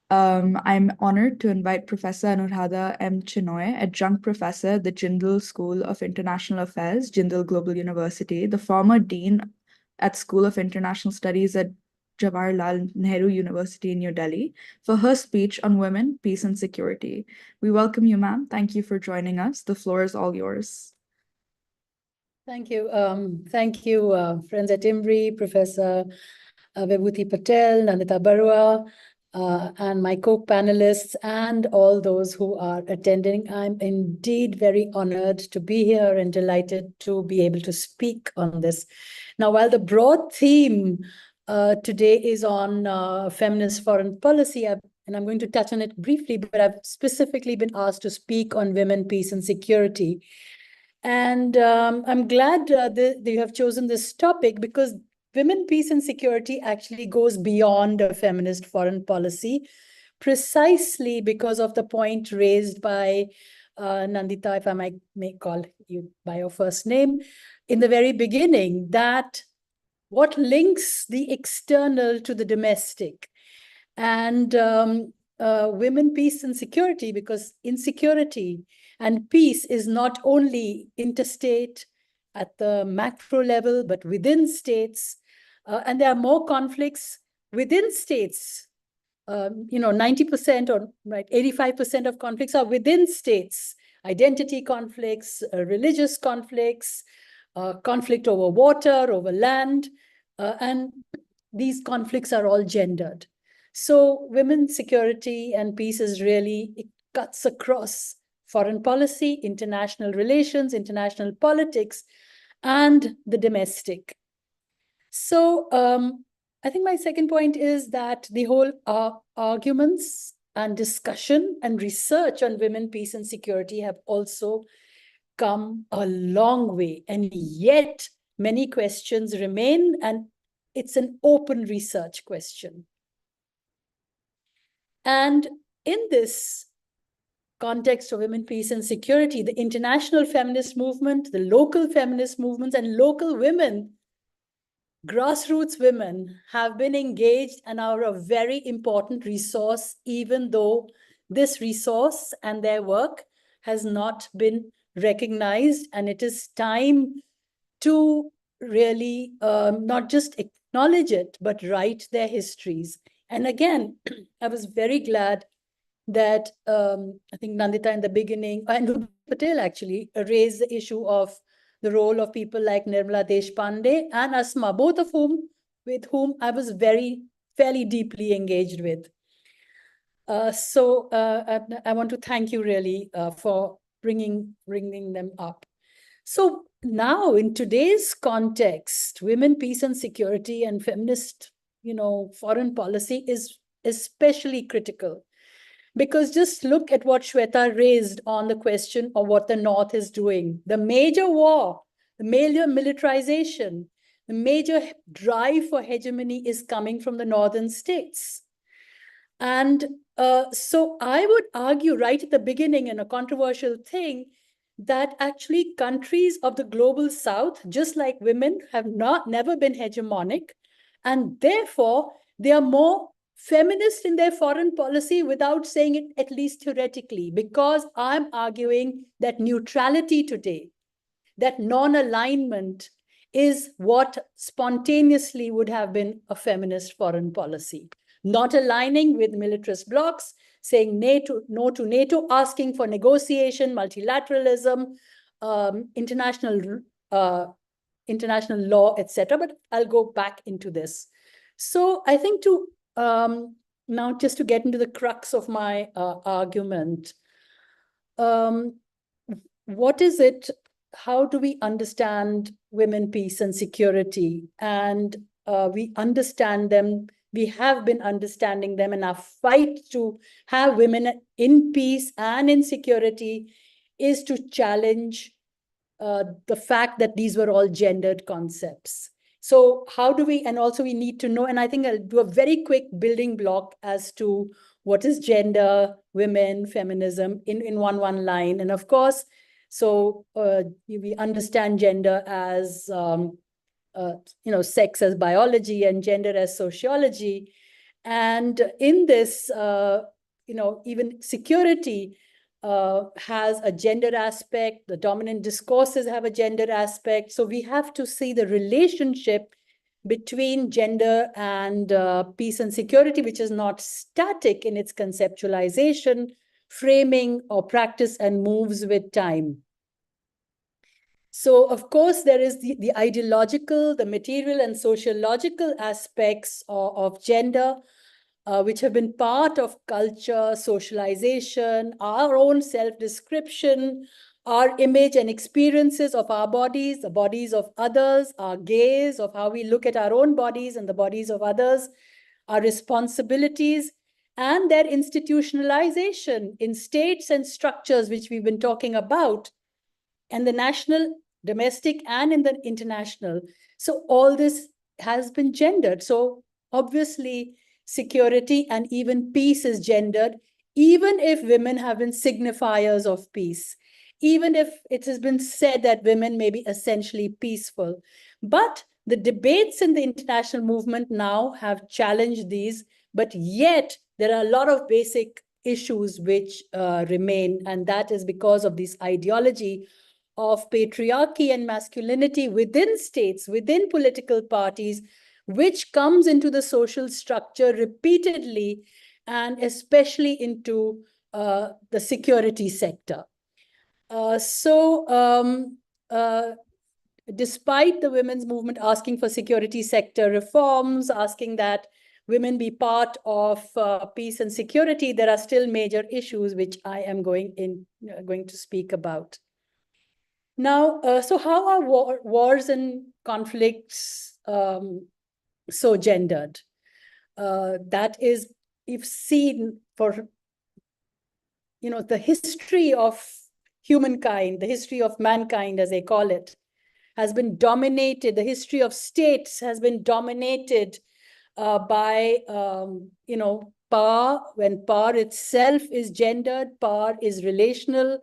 I'm honored to invite Professor Anuradha M. Chenoy, Adjunct Professor at the Jindal School of International Affairs, Jindal Global University, the former Dean at School of International Studies at Jawaharlal Nehru University in New Delhi, for her speech on women, peace, and security. We welcome you, ma'am. Thank you for joining us. The floor is all yours. Thank you. Thank you, friends at IMPRI, Professor VIBHUTI Patel, Nandita Baruah, and my co-panelists, and all those who are attending. I'm indeed very honored to be here and delighted to be able to speak on this. Now, while the broad theme today is on feminist foreign policy, and I'm going to touch on it briefly, but I've specifically been asked to speak on women, peace, and security. And I'm glad that you have chosen this topic, because women, peace, and security actually goes beyond a feminist foreign policy, precisely because of the point raised by Nandita, if I may call you by your first name, in the very beginning, that what links the external to the domestic. And women, peace, and security, because insecurity and peace is not only interstate at the macro level, but within states. And there are more conflicts within states. 90% or 85% of conflicts are within states. Identity conflicts, religious conflicts, conflict over water, over land, and these conflicts are all gendered. So women's security and peace is really, it cuts across foreign policy, international relations, international politics, and the domestic. So I think my second point is that the whole arguments and discussion and research on women, peace, and security have also come a long way, and yet many questions remain, and it's an open research question. And in this context of women, peace, and security, the international feminist movement, the local feminist movements, and local women, grassroots women, have been engaged and are a very important resource, even though this resource and their work has not been recognized. And it is time to really not just acknowledge it, but write their histories. And again, I was very glad that I think Nandita in the beginning, and Patel actually, raised the issue of the role of people like Nirmala Deshpande and Asma, both of with whom I was fairly deeply engaged with. So I want to thank you really for bringing them up. So now in today's context, women, peace, and security and feminist, foreign policy is especially critical. Because just look at what Shweta raised on the question of what the North is doing. The major war, the major militarization, the major drive for hegemony is coming from the northern states. And so I would argue right at the beginning, in a controversial thing, that actually countries of the global south, just like women, have never been hegemonic. And therefore, they are more feminist in their foreign policy without saying it, at least theoretically, because I'm arguing that neutrality today, that non-alignment, is what spontaneously would have been a feminist foreign policy. Not aligning with militarist blocs, saying no to NATO, asking for negotiation, multilateralism, international law, etc. But I'll go back into this. So I think now just to get into the crux of my argument, what is it? How do we understand women, peace, and security? And we understand them. We have been understanding them in our fight to have women in peace and in security is to challenge the fact that these were all gendered concepts. So how do we, and also we need to know, and I think I'll do a very quick building block as to what is gender, women, feminism in one line. And of course, so we understand gender as sex as biology and gender as sociology. And in this, even security has a gender aspect, the dominant discourses have a gender aspect. So we have to see the relationship between gender and peace and security, which is not static in its conceptualization, framing, or practice, and moves with time. So, of course, there is the ideological, the material, and sociological aspects of gender, which have been part of culture, socialization, our own self-description, our image and experiences of our bodies, the bodies of others, our gaze of how we look at our own bodies and the bodies of others, our responsibilities. and their institutionalization in states and structures, which we've been talking about, and the national, domestic, and in the international. So all this has been gendered. So obviously, security and even peace is gendered, even if women have been signifiers of peace, even if it has been said that women may be essentially peaceful. But the debates in the international movement now have challenged these, but yet there are a lot of basic issues which remain, and that is because of this ideology of patriarchy and masculinity within states, within political parties, which comes into the social structure repeatedly, and especially into the security sector. Despite the women's movement asking for security sector reforms, asking that women be part of peace and security, there are still major issues which I am going to speak about. Now, so how are wars and conflicts so gendered? That is, we've seen for, the history of humankind, the history of mankind, as they call it, has been dominated. The history of states has been dominated by, power. When power itself is gendered, power is relational.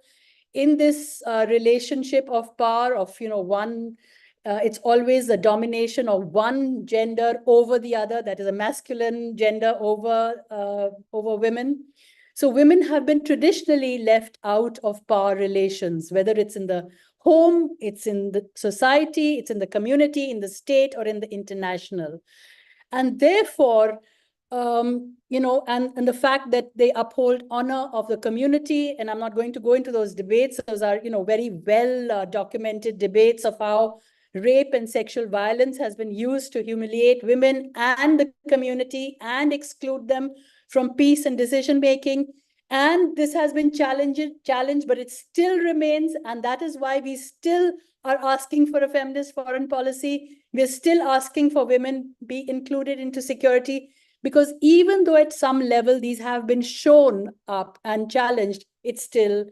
In this relationship of power of, one, it's always the domination of one gender over the other, that is a masculine gender over women. So women have been traditionally left out of power relations, whether it's in the home, it's in the society, it's in the community, in the state, or in the international. And therefore, and the fact that they uphold honor of the community, and I'm not going to go into those debates. Those are, very well documented debates of how rape and sexual violence has been used to humiliate women and the community and exclude them from peace and decision making. And this has been challenged, but it still remains. And that is why we still are asking for a feminist foreign policy. We're still asking for women be included into security, because even though at some level these have been shown up and challenged, it still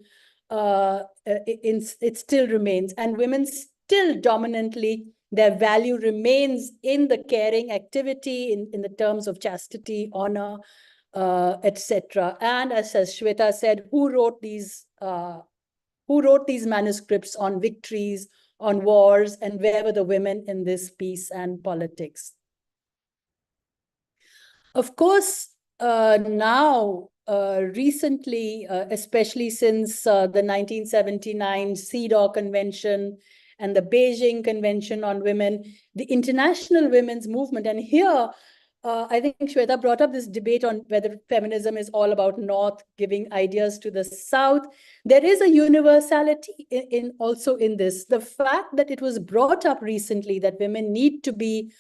remains. And women still dominantly, their value remains in the caring activity, in the terms of chastity, honor, etc. And as Shweta said, who wrote these manuscripts on victories, on wars, and where were the women in this peace and politics? Of course, now, recently, especially since the 1979 CEDAW Convention and the Beijing Convention on Women, the international women's movement, and here, I think Shweta brought up this debate on whether feminism is all about North giving ideas to the South. There is a universality also in this. The fact that it was brought up recently that women need to be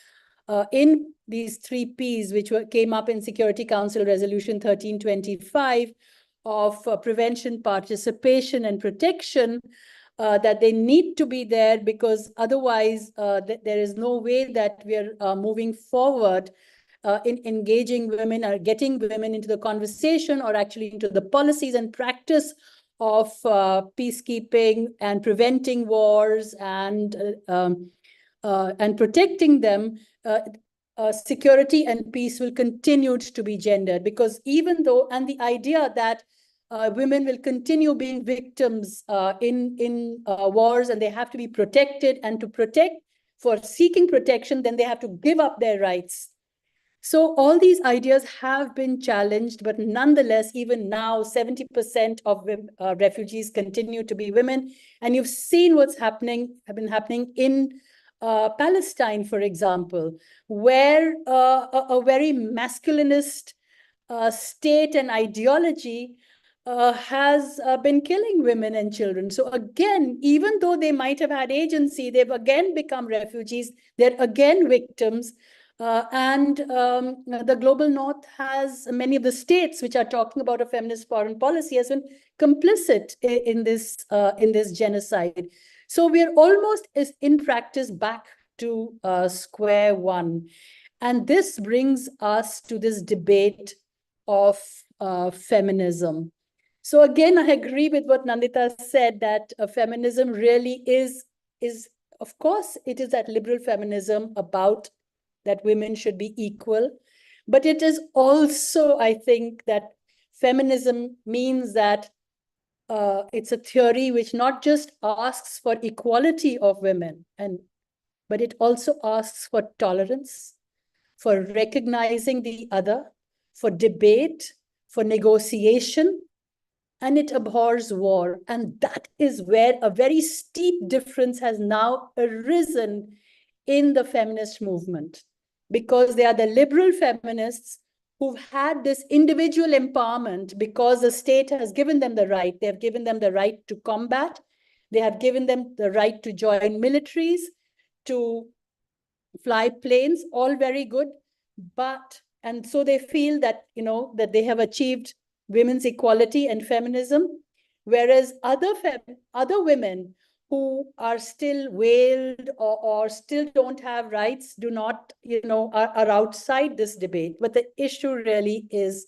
in these 3 Ps, which came up in Security Council Resolution 1325 of prevention, participation, and protection, that they need to be there, because otherwise there is no way that we are moving forward in engaging women or getting women into the conversation, or actually into the policies and practice of peacekeeping and preventing wars and protecting them. Security and peace will continue to be gendered, because even though, and the idea that women will continue being victims in wars, and they have to be protected, and to protect, for seeking protection, then they have to give up their rights. So all these ideas have been challenged, but nonetheless, even now, 70% of refugees continue to be women. And you've seen what's have been happening in Palestine, for example, where a very masculinist state and ideology has been killing women and children. So again, even though they might have had agency, they've again become refugees. They're again victims. The global North has, many of the states which are talking about a feminist foreign policy, has been complicit in this genocide. So we are almost in practice back to square one. And this brings us to this debate of feminism. So again, I agree with what Nandita said, that feminism really is, of course, it is that liberal feminism about that women should be equal. But it is also, I think, that feminism means that it's a theory which not just asks for equality of women, but it also asks for tolerance, for recognizing the other, for debate, for negotiation, and it abhors war. And that is where a very steep difference has now arisen in the feminist movement, because they are the liberal feminists who've had this individual empowerment because the state has given them the right. They have given them the right to combat. They have given them the right to join militaries, to fly planes, all very good. And so they feel that, that they have achieved women's equality and feminism, whereas other women who are still veiled or still don't have rights, do not, are outside this debate. But the issue really is,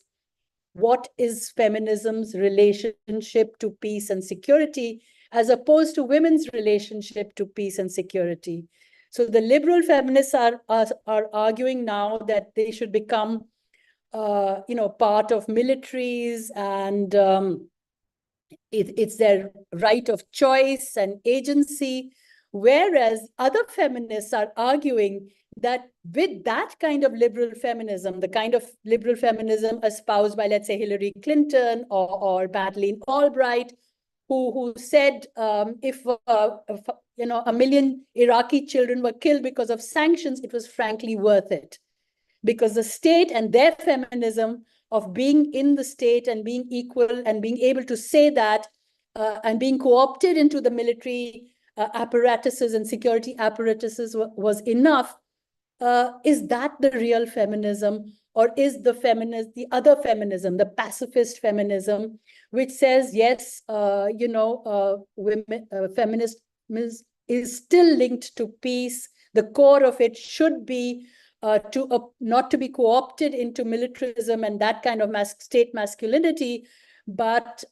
what is feminism's relationship to peace and security, as opposed to women's relationship to peace and security? So the liberal feminists are arguing now that they should become, part of militaries, and it's their right of choice and agency. Whereas other feminists are arguing that with that kind of liberal feminism, the kind of liberal feminism espoused by, let's say, Hillary Clinton or Madeleine Albright, who said if 1 million Iraqi children were killed because of sanctions, it was frankly worth it, because the state and their feminism of being in the state and being equal and being able to say that, and being co-opted into the military apparatuses and security apparatuses was enough. Is that the real feminism, or is the other feminism, the pacifist feminism, which says, yes, women, feminism is still linked to peace. The core of it should be not to be co-opted into militarism and that kind of state masculinity, but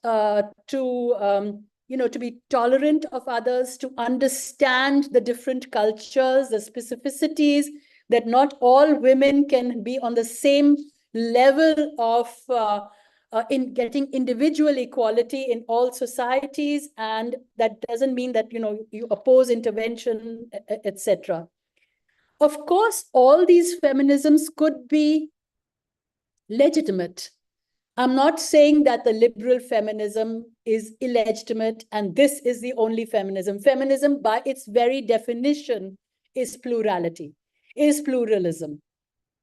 to be tolerant of others, to understand the different cultures, the specificities, that not all women can be on the same level of in getting individual equality in all societies. And that doesn't mean that, you oppose intervention, etc. Of course, all these feminisms could be legitimate. I'm not saying that the liberal feminism is illegitimate and this is the only feminism. Feminism, by its very definition, is plurality, is pluralism,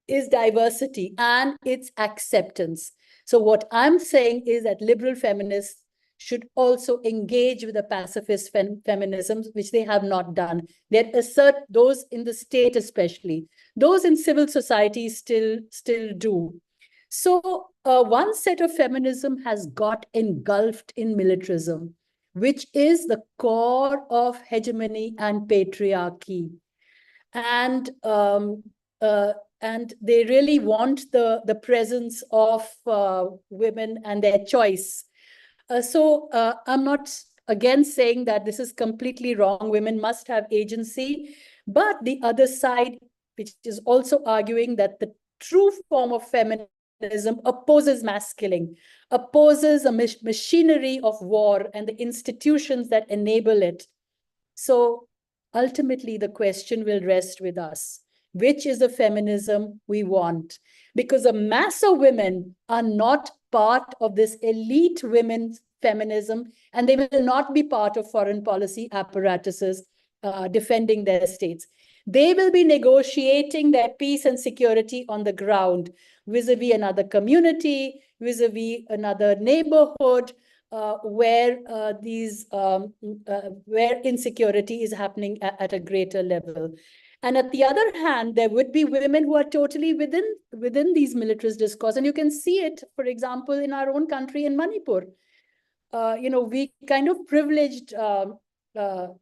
is diversity, and it's acceptance. So what I'm saying is that liberal feminists should also engage with the pacifist feminisms, which they have not done. They assert, those in the state especially, those in civil society still do. So one set of feminism has got engulfed in militarism, which is the core of hegemony and patriarchy. And they really want the presence of women and their choice. So I'm not, again, saying that this is completely wrong. Women must have agency. But the other side, which is also arguing that the true form of feminism opposes masculine, opposes a machinery of war and the institutions that enable it. So ultimately, the question will rest with us. Which is the feminism we want? Because a mass of women are not part of this elite women's feminism, and they will not be part of foreign policy apparatuses defending their states. They will be negotiating their peace and security on the ground, vis-a-vis another community, vis-a-vis another neighborhood, where insecurity is happening at a greater level. And at the other hand, there would be women who are totally within these militarist discourse. And you can see it, for example, in our own country, in Manipur. We kind of privileged the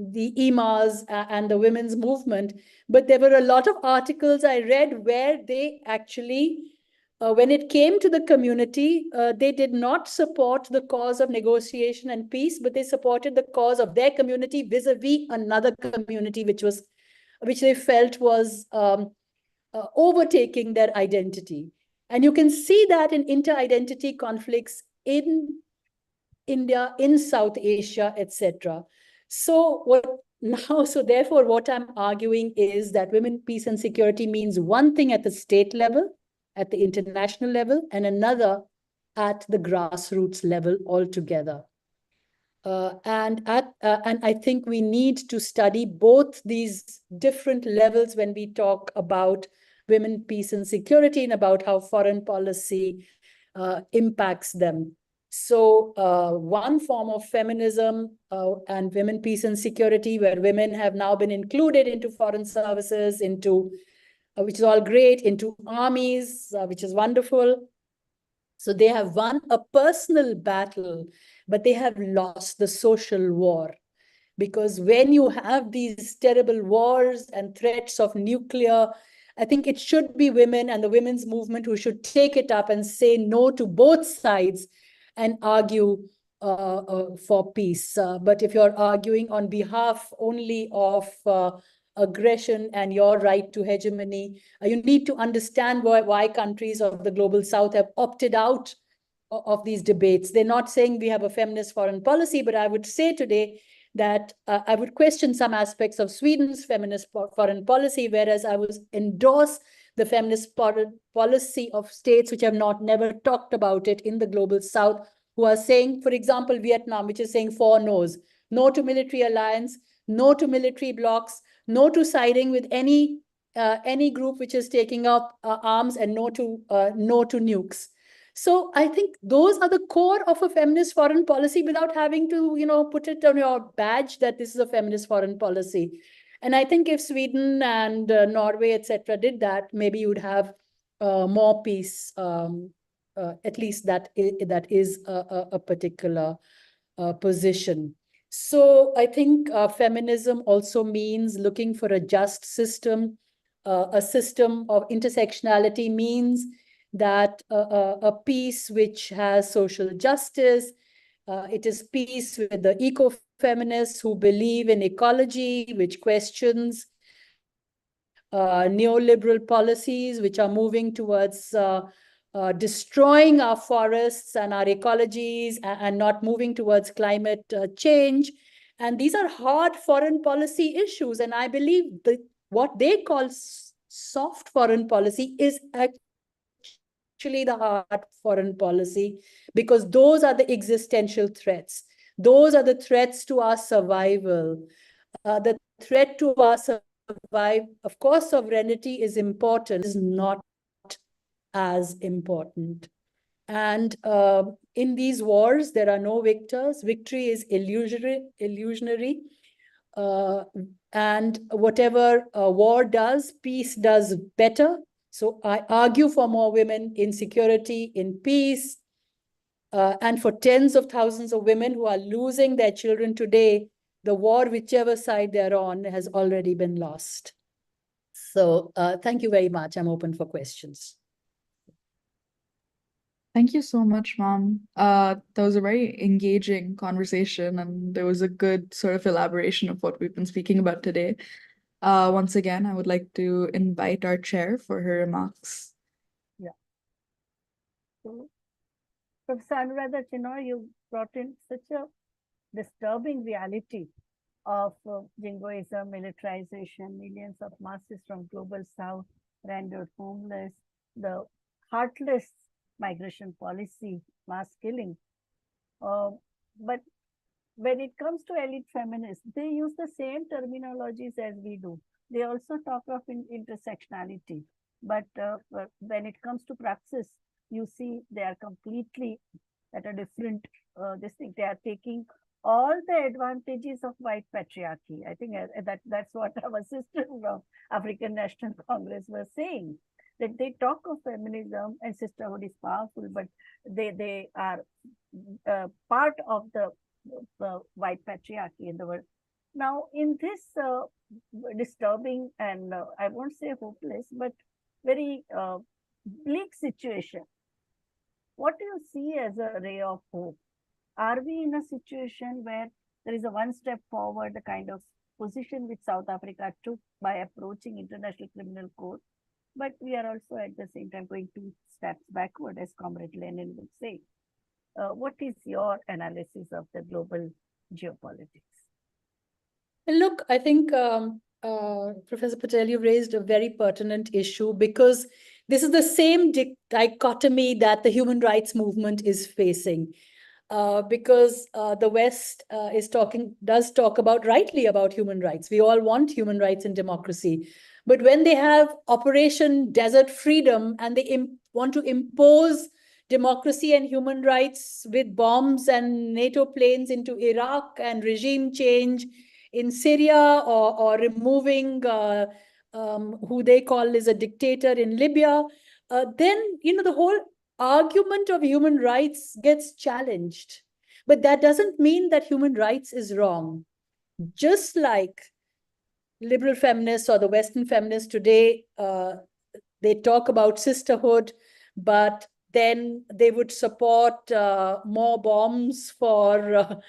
IMAs and the women's movement, but there were a lot of articles I read where they actually when it came to the community, they did not support the cause of negotiation and peace, but they supported the cause of their community vis-a-vis another community, which they felt was overtaking their identity. And you can see that in inter-identity conflicts in India, in South Asia, etc. So therefore, what I'm arguing is that women, peace, and security means one thing at the state level, at the international level, and another at the grassroots level altogether. And I think we need to study both these different levels when we talk about women, peace, and security, and about how foreign policy impacts them. So one form of feminism and women, peace, and security, where women have now been included into foreign services, which is all great, into armies, which is wonderful. So they have won a personal battle, but they have lost the social war. Because when you have these terrible wars and threats of nuclear, I think it should be women and the women's movement who should take it up and say no to both sides and argue for peace. But if you're arguing on behalf only of aggression and your right to hegemony, you need to understand why countries of the global south have opted out of these debates. They're not saying we have a feminist foreign policy, but I would say today that I would question some aspects of Sweden's feminist foreign policy, whereas I would endorse the feminist policy of states which have never talked about it in the global south, who are saying, for example, Vietnam, which is saying 4 no's: no to military alliance, no to military blocs, no to siding with any group which is taking up arms, and no to nukes. So I think those are the core of a feminist foreign policy, without having to, put it on your badge that this is a feminist foreign policy. And I think if Sweden and Norway, etc., did that, maybe you would have more peace. At least that is a particular position. So I think feminism also means looking for a just system. A system of intersectionality means that a peace which has social justice. It is peace with the eco-feminists who believe in ecology, which questions neoliberal policies, which are moving towards destroying our forests and our ecologies, and not moving towards climate change. And these are hard foreign policy issues. And I believe that what they call soft foreign policy is actually the hard foreign policy, because those are the existential threats. Those are the threats to our survival. The threat to our survival, of course, sovereignty is important, is not as important. And in these wars, there are no victors. Victory is illusionary. And whatever war does, peace does better. So I argue for more women in security, in peace, and for tens of thousands of women who are losing their children today. The war, whichever side they're on, has already been lost. So thank you very much. I'm open for questions. Thank you so much, Mom. That was a very engaging conversation, and there was a good sort of elaboration of what we've been speaking about today. Once again, I would like to invite our chair for her remarks. Yeah. So, Professor Anuradha, Chenoy, you brought in such a disturbing reality of jingoism, militarization, millions of masses from global south rendered homeless, the heartless migration policy, mass killing. But when it comes to elite feminists, they use the same terminologies as we do. They also talk of intersectionality. But when it comes to praxis, you see they are completely at a different this thing. They are taking all the advantages of white patriarchy. I think that's what our sister from African National Congress was saying. That they talk of feminism and sisterhood is powerful, but they are part of the white patriarchy in the world. Now, in this disturbing and I won't say hopeless, but very bleak situation, what do you see as a ray of hope? Are we in a situation where there is a one step forward, the kind of position which South Africa took by approaching International Criminal Court, but we are also at the same time going 2 steps backward, as Comrade Lenin would say? What is your analysis of the global geopolitics? Look, I think, Professor Patel, you raised a very pertinent issue, because this is the same dichotomy that the human rights movement is facing. Because the West does talk rightly about human rights. We all want human rights and democracy. But when they have Operation Desert Freedom and they want to impose democracy and human rights with bombs and NATO planes into Iraq, and regime change in Syria, or removing who they call is a dictator in Libya, then, the whole argument of human rights gets challenged. But that doesn't mean that human rights is wrong. Just like liberal feminists or the Western feminists today, they talk about sisterhood, but then they would support more bombs for,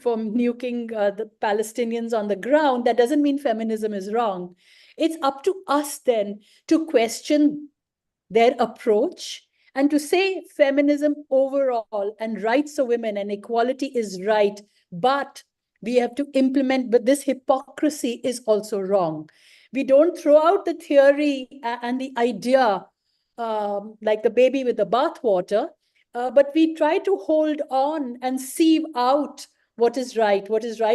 for nuking the Palestinians on the ground. That doesn't mean feminism is wrong. It's up to us then to question their approach and to say feminism overall and rights of women and equality is right, but we have to implement, but this hypocrisy is also wrong. We don't throw out the theory and the idea like the baby with the bathwater, but we try to hold on and sieve out what is right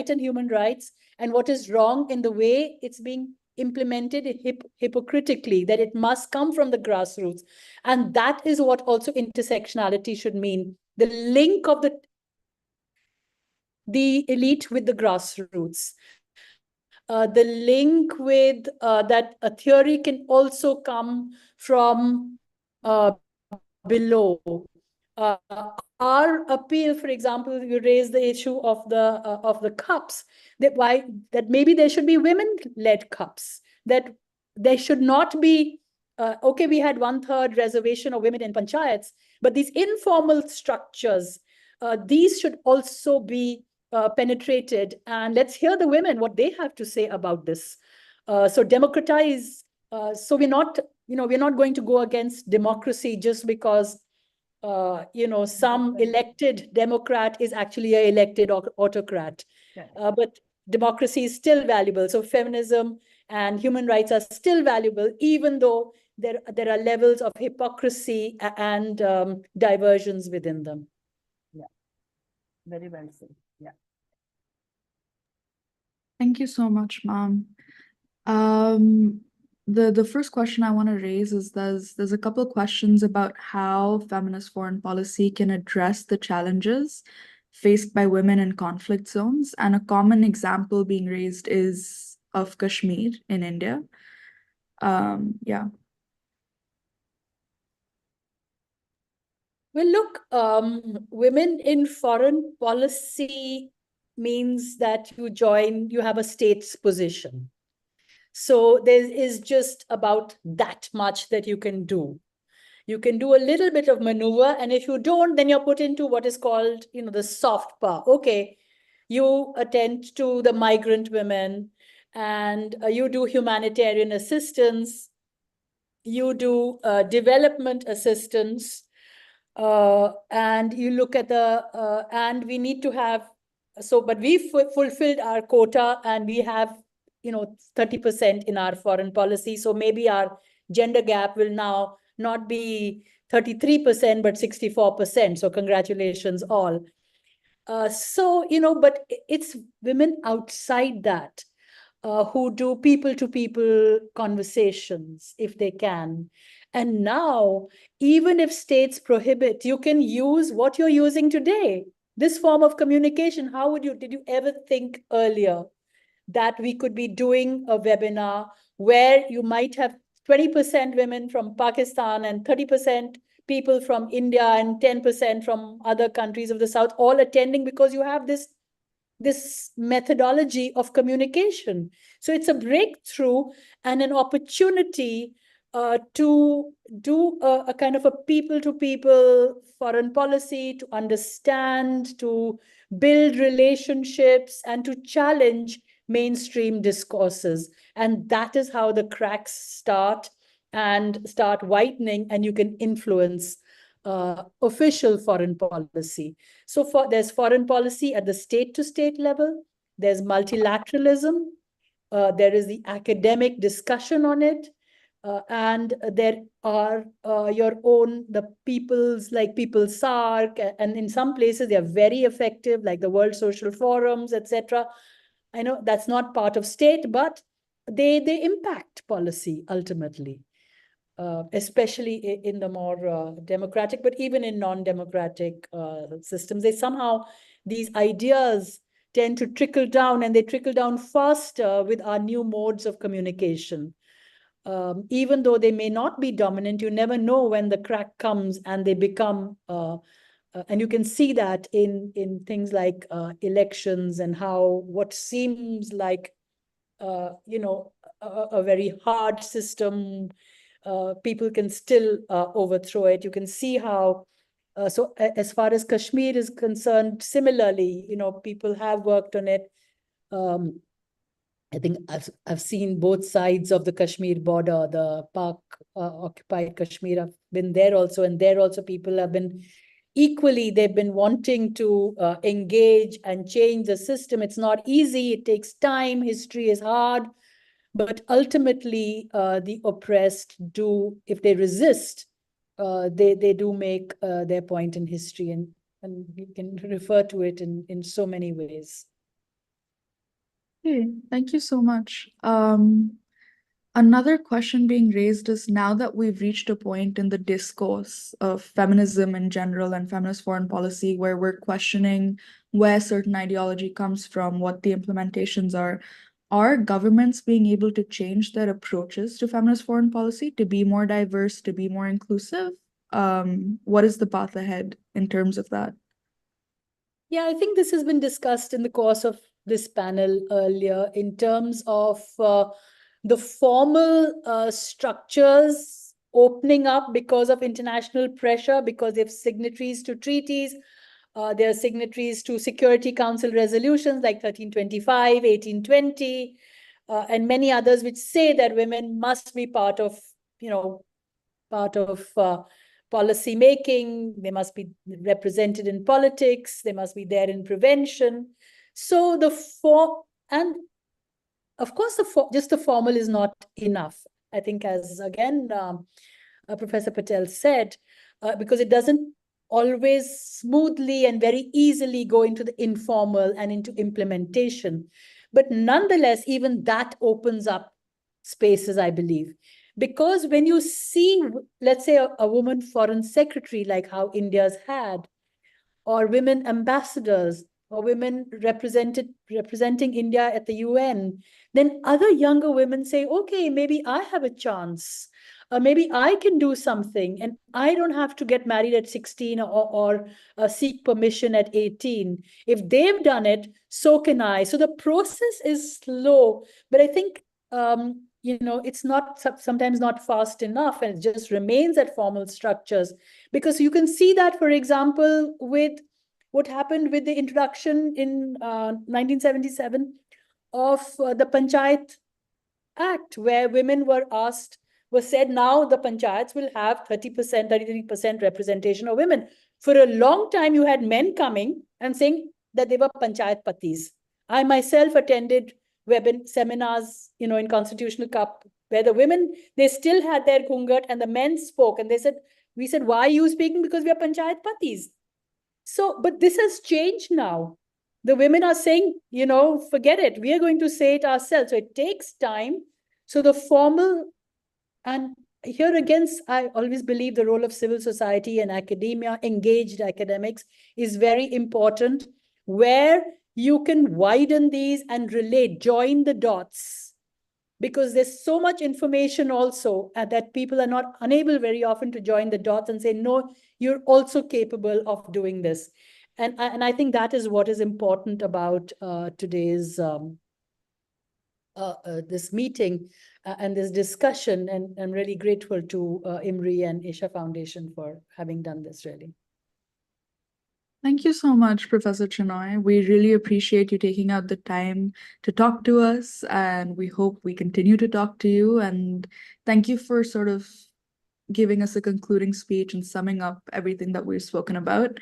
in human rights, and what is wrong in the way it's being implemented hypocritically, that it must come from the grassroots. And that is what also intersectionality should mean, the link of the elite with the grassroots. The link with that a theory can also come from below. Our appeal, for example, you raised the issue of the cups, that maybe there should be women-led cups, that there should not be, okay, we had 1/3 reservation of women in panchayats, but these informal structures, these should also be penetrated. And let's hear the women, what they have to say about this. So democratize, so we're not going to go against democracy just because some elected Democrat is actually an elected autocrat. But democracy is still valuable. So feminism and human rights are still valuable, even though there are levels of hypocrisy and diversions within them. Yeah, very well said. Yeah. Thank you so much, Mom. The first question I want to raise is there's a couple of questions about how feminist foreign policy can address the challenges faced by women in conflict zones, and a common example being raised is of Kashmir in India. Yeah. Well, look, women in foreign policy means that you have a state's position. So there is just about that much that you can do. You can do a little bit of maneuver, and if you don't, then you're put into what is called, the soft power. Okay, you attend to the migrant women, and you do humanitarian assistance, you do development assistance, and you look at and we need to have, but we fulfilled our quota, and we have 30% in our foreign policy. So maybe our gender gap will now not be 33%, but 64%. So congratulations all. But it's women outside that who do people-to-people conversations if they can. And now, even if states prohibit, you can use what you're using today, this form of communication. Did you ever think earlier that we could be doing a webinar where you might have 20% women from Pakistan and 30% people from India and 10% from other countries of the South all attending, because you have this methodology of communication. So it's a breakthrough and an opportunity to do a kind of a people-to-people foreign policy, to understand, to build relationships, and to challenge mainstream discourses. And that is how the cracks start widening, and you can influence official foreign policy. So there's foreign policy at the state-to-state level, there's multilateralism, there is the academic discussion on it, and there are the people's, like People's SARC, and in some places they are very effective, like the World Social Forums, etc. I know that's not part of state, but they impact policy ultimately, especially in the more democratic, but even in non-democratic systems. These ideas tend to trickle down, and they trickle down faster with our new modes of communication. Even though they may not be dominant, you never know when the crack comes and they become, and you can see that in things like elections, and how what seems like, a very hard system, people can still overthrow it. You can see how, so as far as Kashmir is concerned, similarly, people have worked on it. I think I've seen both sides of the Kashmir border, the Pak occupied Kashmir. I've been there also, and there also people have been they've been wanting to engage and change the system. It's not easy, it takes time, history is hard, but ultimately the oppressed do, if they resist, they do make their point in history, and you can refer to it in so many ways. Okay, thank you so much. Another question being raised is, now that we've reached a point in the discourse of feminism in general and feminist foreign policy where we're questioning where certain ideology comes from, what the implementations are governments being able to change their approaches to feminist foreign policy to be more diverse, to be more inclusive? What is the path ahead in terms of that? Yeah, I think this has been discussed in the course of this panel earlier in terms of the formal structures opening up because of international pressure, because they're signatories to treaties, they're signatories to Security Council resolutions like 1325, 1820, and many others, which say that women must be part of policy making, they must be represented in politics, they must be there in prevention. So and of course, just the formal is not enough. I think, as again, Professor Patel said, because it doesn't always smoothly and very easily go into the informal and into implementation. But nonetheless, even that opens up spaces, I believe. Because when you see, let's say, a woman foreign secretary, like how India's had, or women ambassadors, or women representing India at the UN, then other younger women say, okay, maybe I have a chance. Maybe I can do something, and I don't have to get married at 16 or seek permission at 18. If they've done it, so can I. So the process is slow, but I think it's not sometimes not fast enough, and it just remains at formal structures. Because you can see that, for example, with what happened with the introduction in 1977 of the Panchayat Act, where women were said now the panchayats will have 30%, 33% representation of women. For a long time, you had men coming and saying that they were panchayat patis. I myself attended seminars, in Constitutional Cup, where the women, they still had their ghungat, and the men spoke, and we said, why are you speaking? Because we are panchayat patis. So, but this has changed now. The women are saying, forget it. We are going to say it ourselves. So it takes time. So the formal, and here again, I always believe the role of civil society and academia, engaged academics, is very important, where you can widen these and relate, join the dots. Because there's so much information also that people are not unable very often to join the dots and say, no, you're also capable of doing this. And I think that is what is important about today's this meeting and this discussion, and I'm really grateful to IMRI and Asia Foundation for having done this, really. Thank you so much, Professor Chenoy. We really appreciate you taking out the time to talk to us, and we hope we continue to talk to you. And thank you for sort of giving us a concluding speech and summing up everything that we've spoken about.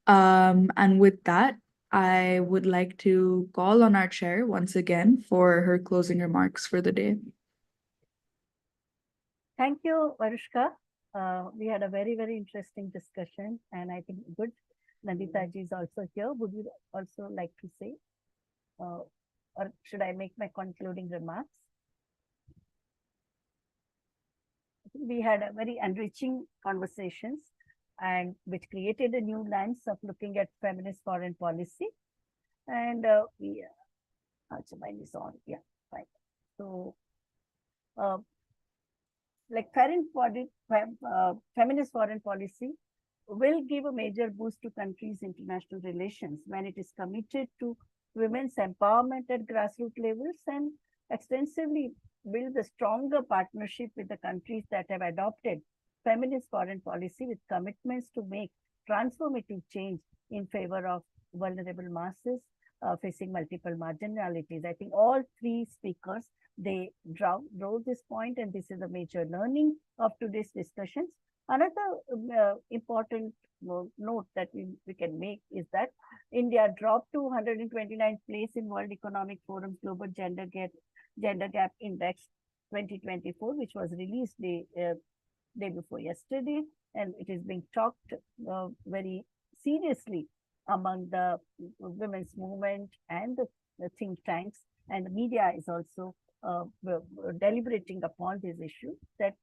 And with that, I would like to call on our chair once again for her closing remarks for the day. Thank you, Varushka. We had a very, very interesting discussion, and I think good. Nandita ji is also here. Would you also like to say, or should I make my concluding remarks? I think we had a very enriching conversations, and which created a new lens of looking at feminist foreign policy. And we, mine is on, yeah, fine. So, like feminist foreign policy will give a major boost to countries' international relations when it is committed to women's empowerment at grassroots levels and extensively build a stronger partnership with the countries that have adopted feminist foreign policy with commitments to make transformative change in favor of vulnerable masses facing multiple marginalities. I think all three speakers, they drove this point, and this is a major learning of today's discussions. Another important note that we can make is that India dropped to 129th place in World Economic Forum's Global Gender Gap Index 2024, which was released day before yesterday, and it is being talked very seriously among the women's movement and the think tanks, and the media is also deliberating upon this issue, that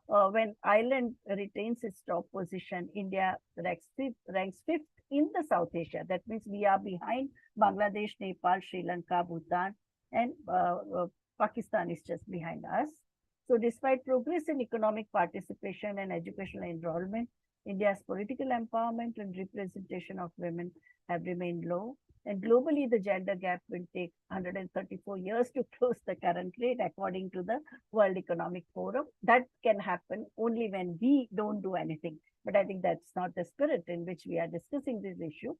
when Ireland retains its top position, India ranks fifth in the South Asia. That means we are behind Bangladesh, Nepal, Sri Lanka, Bhutan, and Pakistan is just behind us. So despite progress in economic participation and educational enrollment, India's political empowerment and representation of women have remained low. And globally, the gender gap will take 134 years to close the current rate, according to the World Economic Forum. That can happen only when we don't do anything. But I think that's not the spirit in which we are discussing this issue.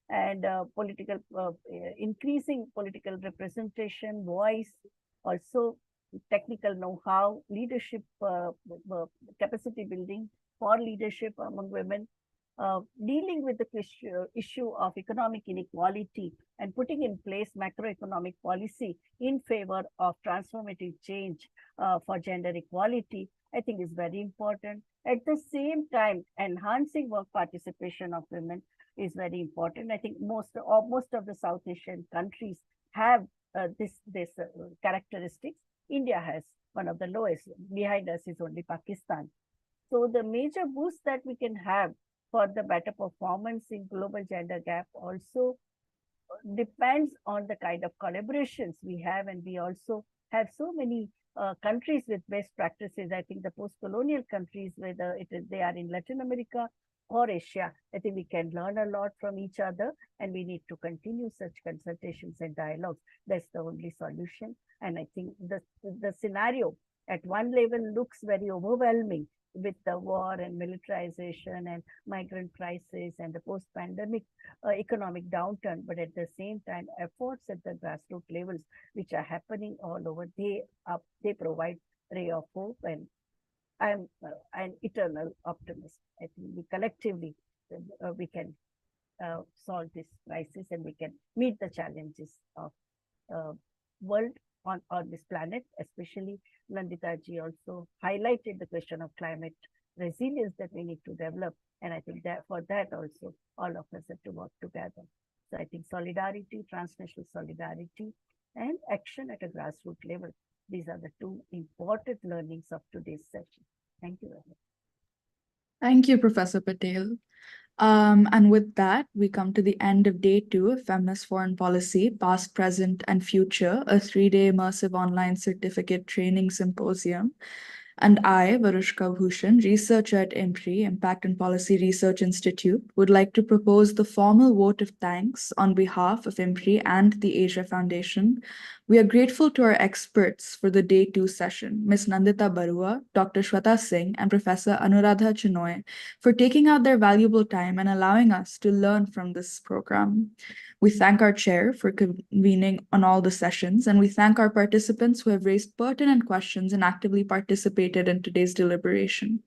And increasing political representation, voice, also technical know-how, leadership, capacity building for leadership among women, dealing with the issue of economic inequality and putting in place macroeconomic policy in favor of transformative change for gender equality, I think is very important. At the same time, enhancing work participation of women is very important. I think most of the South Asian countries have this characteristics. India has one of the lowest. Behind us is only Pakistan. So the major boost that we can have for the better performance in global gender gap also depends on the kind of collaborations we have, and we also have so many countries with best practices. I think the post-colonial countries, whether they are in Latin America or Asia, I think we can learn a lot from each other, and we need to continue such consultations and dialogues. That's the only solution. And I think the scenario at one level looks very overwhelming, with the war and militarization and migrant crisis and the post-pandemic economic downturn. But at the same time, efforts at the grassroots levels, which are happening all over, they provide ray of hope, and I'm an eternal optimist. I think we collectively, we can solve this crisis, and we can meet the challenges of world on this planet. Especially Nandita ji also highlighted the question of climate resilience that we need to develop. And I think that for that also, all of us have to work together. So I think solidarity, transnational solidarity, and action at a grassroots level, these are the two important learnings of today's session. Thank you very much. Thank you, Professor Patel. And with that, we come to the end of day 2 of Feminist Foreign Policy, Past, Present, and Future, a 3-day immersive online certificate training symposium. And I, Varushka Bhushan, researcher at IMPRI, Impact and Policy Research Institute, would like to propose the formal vote of thanks on behalf of IMPRI and the Asia Foundation We are grateful to our experts for the Day 2 session, Ms. Nandita Baruah, Dr. Shweya Singh, and Professor Anuradha Chenoy, for taking out their valuable time and allowing us to learn from this program. We thank our chair for convening on all the sessions, and we thank our participants who have raised pertinent questions and actively participated in today's deliberation.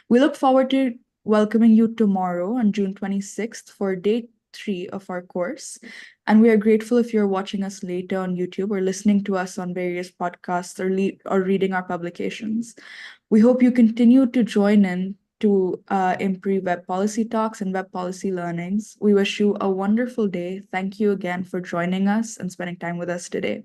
We look forward to welcoming you tomorrow on June 26th for Day 3 of our course. And we are grateful if you're watching us later on YouTube or listening to us on various podcasts or reading our publications. We hope you continue to join in to IMPRI Web Policy Talks and Web Policy Learnings. We wish you a wonderful day. Thank you again for joining us and spending time with us today.